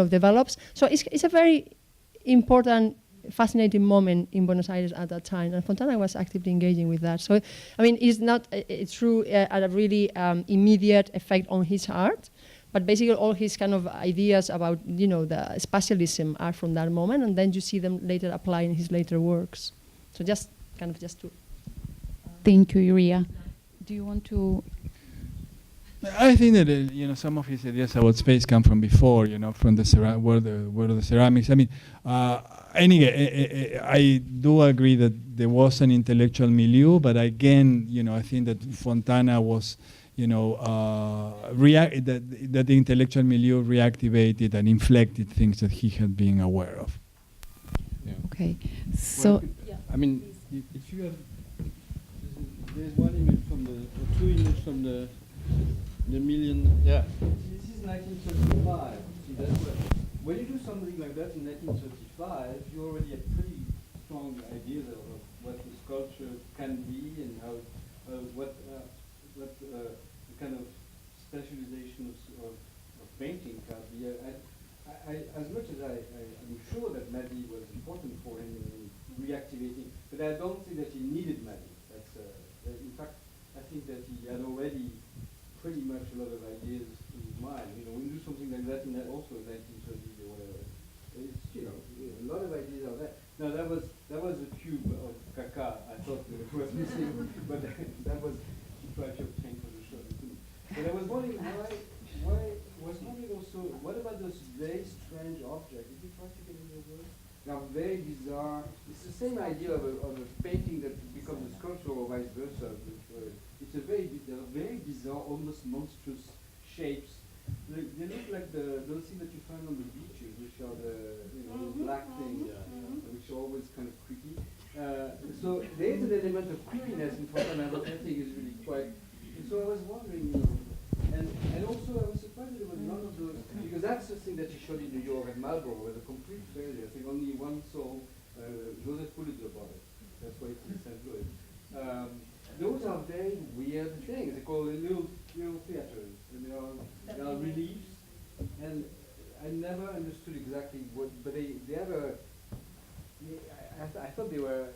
S3: develops. So it's a very important, fascinating moment in Buenos Aires at that time, and Fontana was actively engaging with that. So, I mean, it's not through a really immediate effect on his art, but basically all his kind of ideas about, the spatialism are from that moment, and then you see them later apply in his later works. So just to...
S2: Thank you, Iria. Do you want to...
S5: I think that some of his ideas about space come from before, from the world of the ceramics. I mean, anyway, I do agree that there was an intellectual milieu, but again, I think that Fontana was, that the intellectual milieu reactivated and inflected things that he had been aware of.
S2: Yeah. Okay, so
S4: I mean, if you have, there's one image from or two images from the million. Yeah. This is 1935. See, that's when you do something like that in 1935, you already have pretty strong ideas of what the sculpture can be and how what kind of specialization of painting can be. As much as I'm sure that Madi was important for him in reactivating, but I don't think that he needed Madi. That's in fact, I think that he had already pretty much a lot of ideas in his mind. When you do something like that, also in 1930 or whatever, it's a lot of ideas are there. Now that was a cube of caca I thought was missing, but that was to try to obtain for the show too. But I was wondering what about those very strange objects? Did you try to get into those? They are very bizarre. It's the same idea of a painting that becomes a sculpture or vice versa. It's they're very bizarre, almost monstrous shapes. They look like those things that you find on the beaches, which are those black things, which are always kind of creepy. So there is an element of creepiness in Fontana that I think is really quite. And so I was wondering, and also I was surprised that there was none of those, because that's the thing that he showed in New York at Marlborough was a complete failure. I think only one sold. Joseph Pulitzer bought it. That's why it's in St. Louis. Those are very weird things. They're called little theaters, and they are reliefs. And I never understood exactly what, but they have a. I thought they were,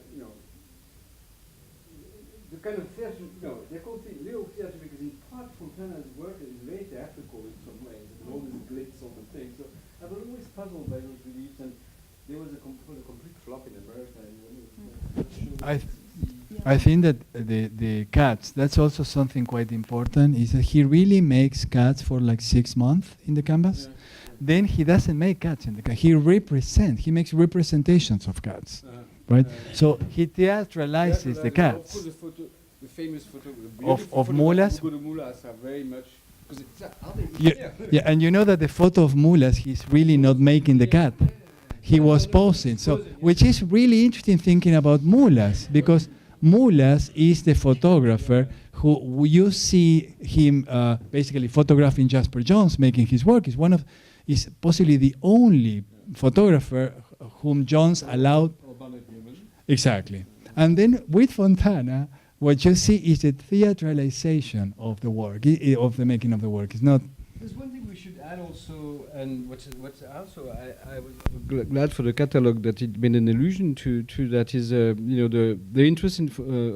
S4: the kind of theater. They're called little theater because in part Fontana's work is very theatrical in some ways, and all this glitz on the thing. So I was always puzzled by those reliefs, and there was a complete flop in America.
S5: I think that the cats, that's also something quite important, is that he really makes cats for like 6 months in the canvas. Then he doesn't make cats in the canvas. He makes representations of cats. right? So he theatralizes the cats.
S4: Of course, the famous photo
S5: Of mulas.
S4: The mulas are very much.
S5: Yeah, and you know that the photo of mulas, he's really not making the cat. He was posing. So, which is really interesting thinking about mulas, because mulas is the photographer who you see him basically photographing Jasper Johns making his work. Is possibly the only photographer whom Johns allowed. Exactly. And then with Fontana, what you see is the theatralization of the work, of the making of the work. It's not.
S4: There's one thing we should add also, and what's also I was glad for the catalogue that it made an allusion to that is the interest in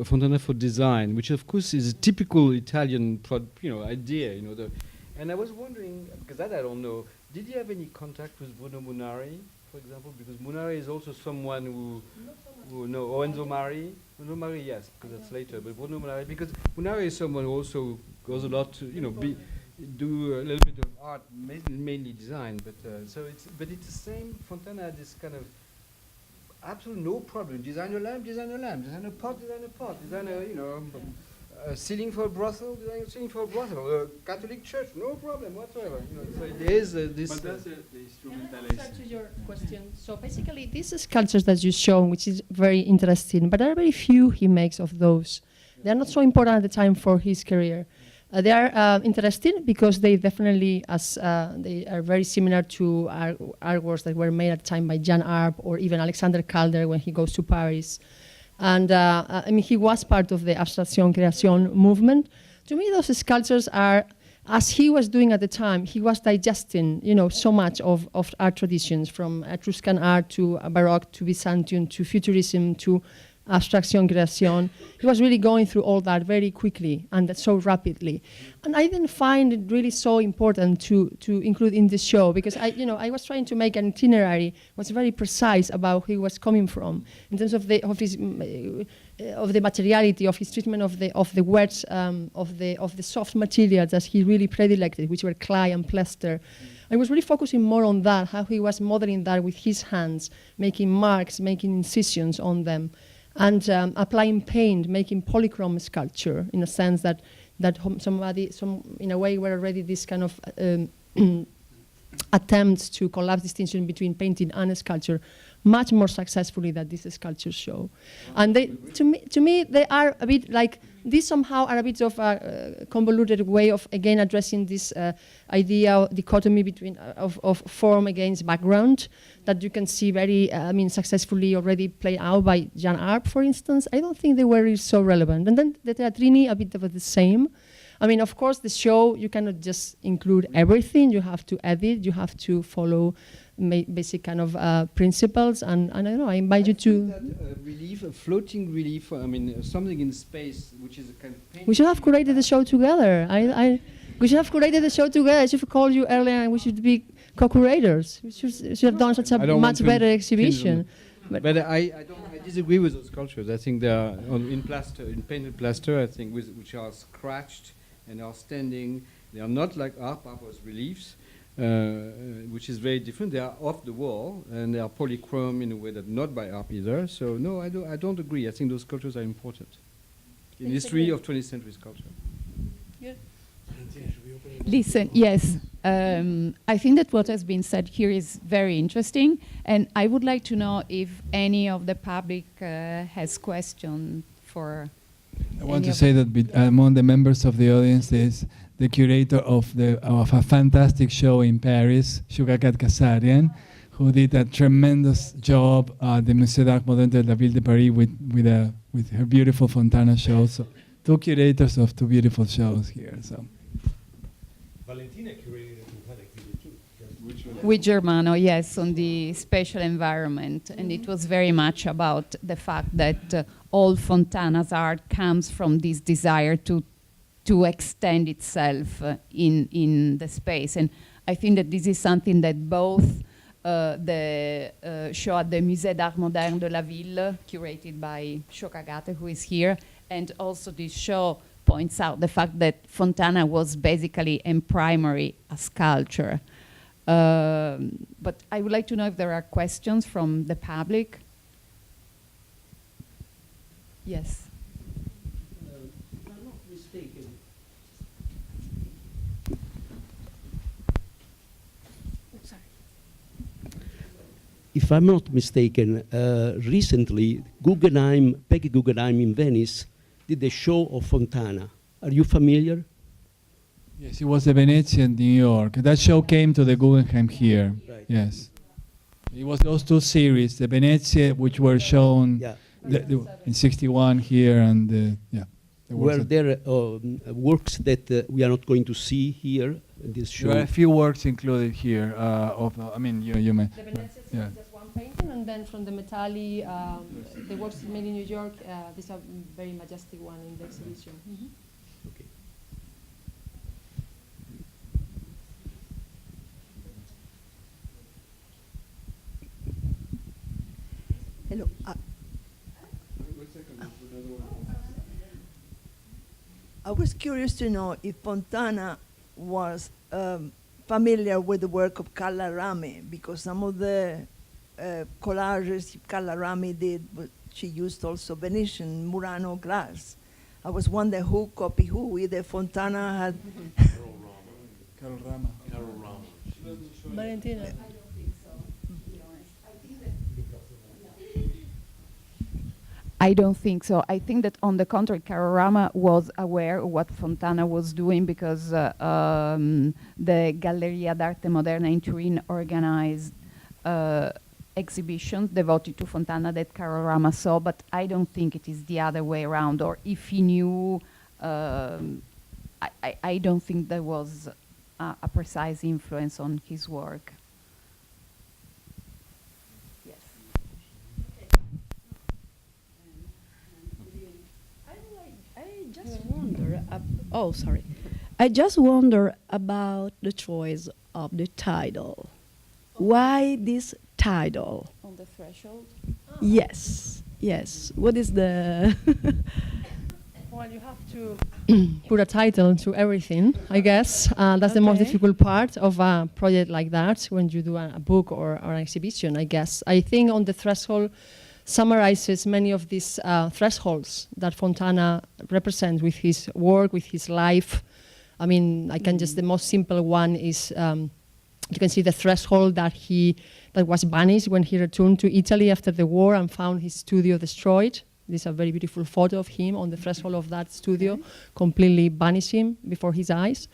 S4: Fontana for design, which of course is a typical Italian idea. And I was wondering, because that I don't know, did you have any contact with Bruno Munari, for example? Because Munari is also someone who Enzo Mari. Bruno Mari, yes, because that's later. But Bruno Munari, because Munari is someone who also goes a lot to do a little bit of art, mainly design. But it's the same. Fontana had this kind of absolute no problem. Design a lamp, design a lamp. Design a pot, design a pot. Design a ceiling for a brothel, design a ceiling for a brothel. A Catholic church, no problem whatsoever. So there is this.
S5: But that's the instrumentalization.
S3: Can I answer to your question? So basically, these sculptures that you show, which is very interesting, but there are very few he makes of those. They are not so important at the time for his career. They are interesting because they definitely, they are very similar to artworks that were made at the time by Jan Arp or even Alexander Calder when he goes to Paris. And he was part of the Abstraction Création movement. To me, those sculptures are, as he was doing at the time, he was digesting, so much of art traditions, from Etruscan art to Baroque to Byzantium to Futurism to Abstraction Création. He was really going through all that very quickly and so rapidly. And I didn't find it really so important to include in this show because I was trying to make an itinerary, was very precise about who he was coming from in terms of the materiality of his treatment of the words of the soft materials that he really predilected, which were clay and plaster. I was really focusing more on that, how he was modeling that with his hands, making marks, making incisions on them, and applying paint, making polychrome sculpture in a sense that in a way were already this kind of attempts to collapse distinction between painting and sculpture much more successfully than these sculptures show. And they, to me, they are a bit like, these somehow are a bit of a convoluted way of, again, addressing this idea, dichotomy between of form against background that you can see very, successfully already played out by Jan Arp, for instance. I don't think they were really so relevant. And then the Teatrini, a bit of the same. Of course, the show, you cannot just include everything. You have to edit. You have to follow basic kind of principles. And I don't know, I invite you to...
S4: That relief, a floating relief, something in space, which is a kind of painting.
S3: We should have curated the show together. We should have curated the show together. I should have called you earlier and we should be co-curators. We should have done such a much better exhibition.
S4: But I disagree with those sculptures. I think they are in painted plaster, I think, which are scratched and are standing. They are not like Arp was reliefs, which is very different. They are off the wall and they are polychrome in a way that not by Arp either. So no, I don't agree. I think those sculptures are important in the history of 20th century sculpture.
S3: Yeah.
S2: Listen, yes, I think that what has been said here is very interesting, and I would like to know if any of the public has questions for.
S5: I want to say that among the members of the audience is the curator of a fantastic show in Paris, Shugakat Kasarian, who did a tremendous job at the Musée d'Art Moderne de la Ville de Paris with her beautiful Fontana show. So, two curators of two beautiful shows here. So.
S1: Valentina curated a Fontana exhibit too.
S2: With Germano, yes, on the spatial environment. And it was very much about the fact that all Fontana's art comes from this desire to extend itself in the space. And I think that this is something that both the show at the Musée d'Art Moderne de la Ville, curated by Shokagate, who is here, and also this show points out the fact that Fontana was basically and primary a sculpture. But I would like to know if there are questions from the public. Yes.
S7: If I'm not mistaken, if I'm not mistaken, recently Peggy Guggenheim in Venice did a show of Fontana. Are you familiar?
S5: Yes, it was the Venezia in New York. That show came to the Guggenheim here.
S7: Right.
S5: Yes. It was those two series, the Venezia, which were shown
S7: Yeah.
S5: in '61 here, and yeah.
S7: Were there works that we are not going to see here in this show?
S5: There are a few works included here. I mean, you may.
S3: The Venezia is
S5: Yeah.
S3: just one painting, and then from the Metalli, the works made in New York, this is a very majestic one in the exhibition.
S7: Okay.
S8: Hello. I was curious to know if Fontana was familiar with the work of Carla Rame, because some of the collages Carla Rame did, she used also Venetian Murano glass. I was wondering who copied who, either Fontana had...
S5: Carol Rama.
S3: Valentina.
S2: I don't think so. I think that on the contrary, Carorama was aware of what Fontana was doing because the Galleria d'Arte Moderna in Turin organized exhibitions devoted to Fontana that Carorama saw, but I don't think it is the other way around. Or if he knew, I don't think there was a precise influence on his work.
S9: I just wonder about the choice of the title. Why this title?
S2: On the threshold?
S9: Yes, yes. What is the...
S3: Well, you have to put a title to everything, I guess. That's the most difficult part of a project like that, when you do a book or an exhibition, I guess. I think On the Threshold summarizes many of these thresholds that Fontana represents with his work, with his life. I mean, the most simple one is, you can see the threshold that was banished when he returned to Italy after the war and found his studio destroyed. This is a very beautiful photo of him on the threshold of that studio, completely banishing before his eyes.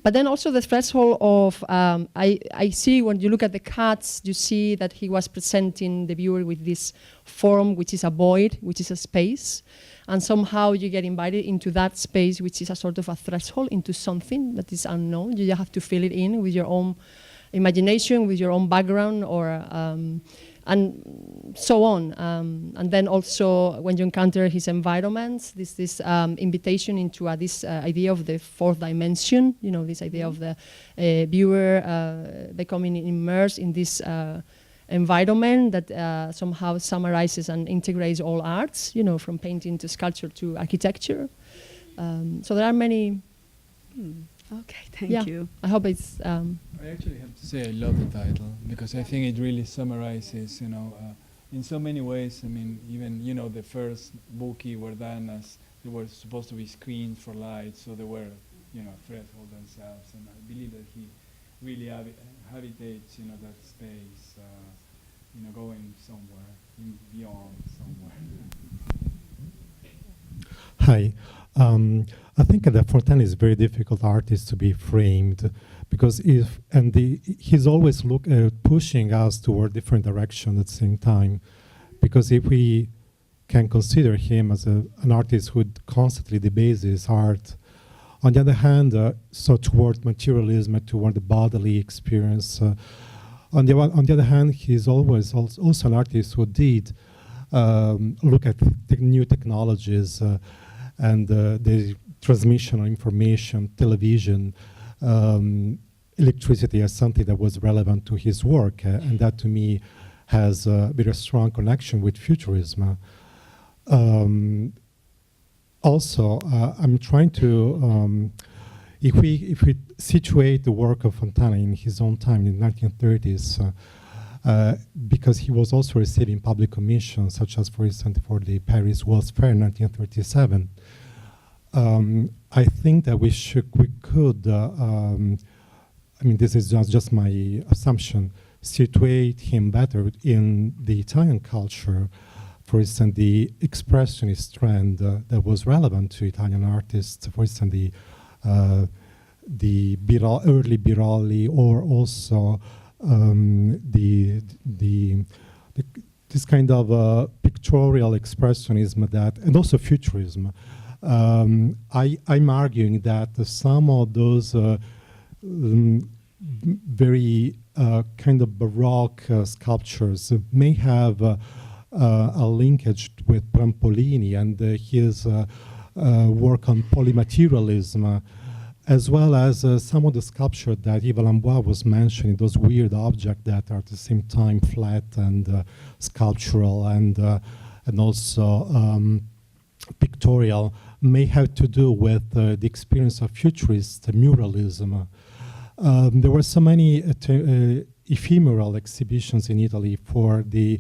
S3: But then also the threshold of, I see when you look at the cuts, you see that he was presenting the viewer with this form, which is a void, which is a space. And somehow you get invited into that space, which is a sort of a threshold into something that is unknown. You just have to fill it in with your own imagination, with your own background, or and so on. And then also when you encounter his environments, this invitation into this idea of the fourth dimension, this idea of the viewer becoming immersed in this environment that somehow summarizes and integrates all arts, from painting to sculpture to architecture. So there are many.
S9: Okay, thank you.
S3: I hope it's...
S5: I actually have to say I love the title because I think it really summarizes, in so many ways. I mean, even, the first bouquets were done as they were supposed to be screened for light, so they were, threshold themselves. And I believe that he really habitates, that space, going somewhere, beyond somewhere.
S10: Hi. I think that Fontana is a very difficult artist to be framed because he's always pushing us toward different direction at the same time. Because if we can consider him as an artist who constantly debases his art, on the other hand, so toward materialism, toward the bodily experience. On the other hand, he's always also an artist who did look at new technologies and the transmission of information, television, electricity as something that was relevant to his work. And that to me has a very strong connection with futurism. Also, I'm trying to, if we situate the work of Fontana in his own time, in the 1930s, because he was also receiving public commissions, such as, for instance, for the Paris World's Fair in 1937. I think that we could, I mean, this is just my assumption, situate him better in the Italian culture. For instance, the expressionist trend that was relevant to Italian artists, for instance, the early Birolli, or also this kind of pictorial expressionism and also futurism. I'm arguing that some of those very kind of Baroque sculptures may have a linkage with Prampolini and his work on polymaterialism, as well as some of the sculpture that Yve-Alain was mentioning, those weird objects that are at the same time flat and sculptural and also pictorial, may have to do with the experience of futurist muralism. There were so many ephemeral exhibitions in Italy for the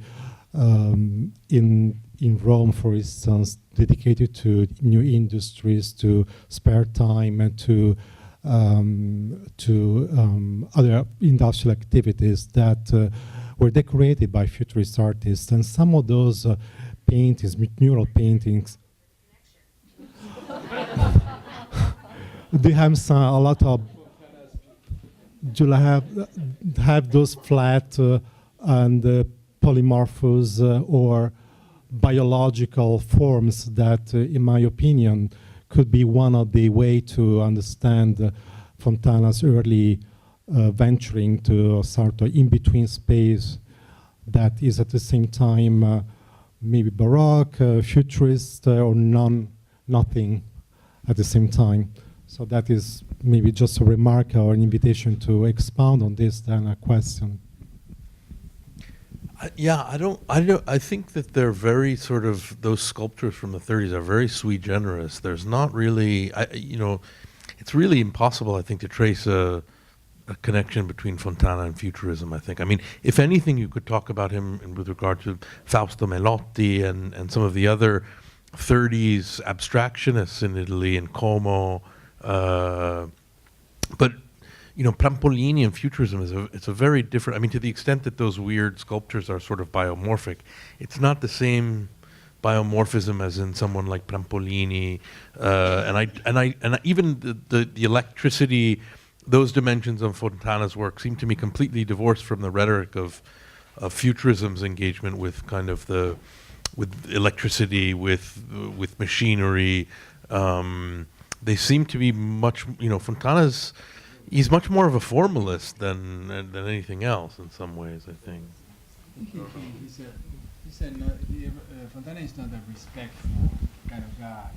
S10: in Rome, for instance, dedicated to new industries, to spare time, and to other industrial activities that were decorated by futurist artists. And some of those paintings, mural paintings, they have a lot of. Do you have those flat and polymorphous or biological forms that, in my opinion, could be one of the way to understand Fontana's early venturing to a sort of in-between space that is at the same time maybe Baroque, futurist, or nothing at the same time. So that is maybe just a remark or an invitation to expound on this than a question.
S6: I think that they're very sort of, those sculptures from the 30s are very sui generis. There's not really, it's really impossible, I think, to trace a connection between Fontana and futurism, I think. I mean, if anything, you could talk about him with regard to Fausto Melotti and some of the other 30s abstractionists in Italy, and Como. But Prampolini and futurism it's a very different. I mean, to the extent that those weird sculptures are sort of biomorphic, it's not the same biomorphism as in someone like Prampolini. And even the electricity, those dimensions of Fontana's work seem to me completely divorced from the rhetoric of futurism's engagement with kind of with electricity, with machinery. They seem to be much, Fontana's, he's much more of a formalist than anything else in some ways, I think.
S5: Fontana is not a respectful kind of guy,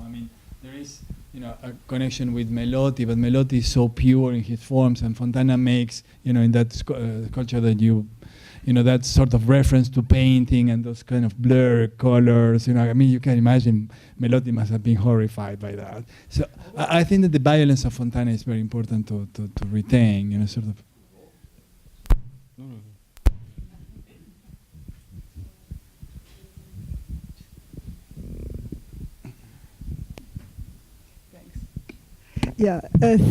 S5: I mean, there is, a connection with Melotti, but Melotti is so pure in his forms, and Fontana makes, in that culture that that sort of reference to painting and those kind of blur colors, I mean, you can imagine Melotti must have been horrified by that. So I think that the violence of Fontana is very important to retain, sort of.
S11: Yeah,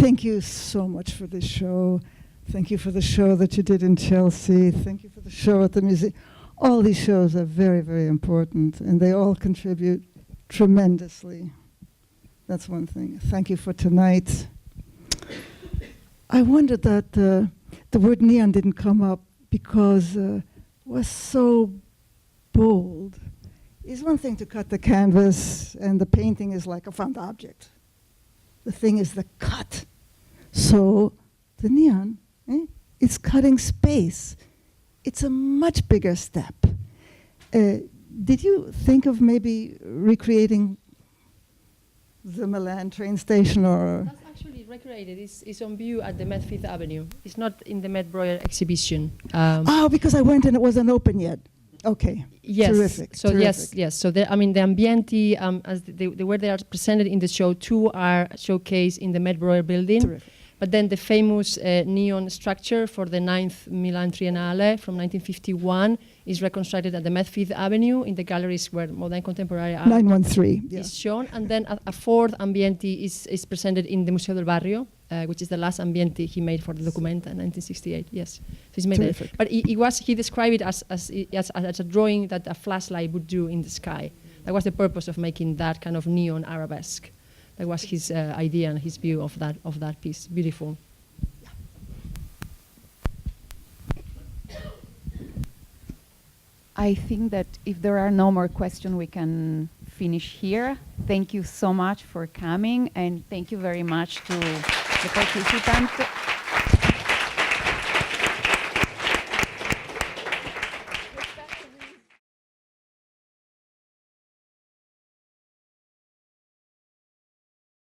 S11: thank you so much for this show. Thank you for the show that you did in Chelsea. Thank you for the show at the museum. All these shows are very, very important, and they all contribute tremendously. That's one thing. Thank you for tonight. I wondered that the word neon didn't come up because it was so bold. It's one thing to cut the canvas, and the painting is like a found object. The thing is the cut. So the neon, it's cutting space. It's a much bigger step. Did you think of maybe recreating the Milan train station, or?
S3: That's actually recreated. It's on view at the Met Fifth Avenue. It's not in the Met Breuer exhibition.
S11: Because I went and it wasn't open yet. Okay.
S3: Yes.
S11: Terrific.
S3: So
S11: terrific.
S3: yes. So the ambienti, as they were presented in the show, two are showcased in the Met Breuer building.
S11: Terrific.
S3: But then the famous neon structure for the 9th Milan Triennale from 1951 is reconstructed at the Met Fifth Avenue in the galleries where modern contemporary art
S11: 913. Yeah.
S3: is shown. And then a fourth ambiente is presented in the Museo del Barrio, which is the last ambiente he made for the Documenta in 1968. Yes, so he's made it. But he described it as a drawing that a flashlight would do in the sky. That was the purpose of making that kind of neon arabesque. That was his idea and his view of that piece. Beautiful.
S2: I think that if there are no more questions, we can finish here. Thank you so much for coming, and thank you very much to the participants.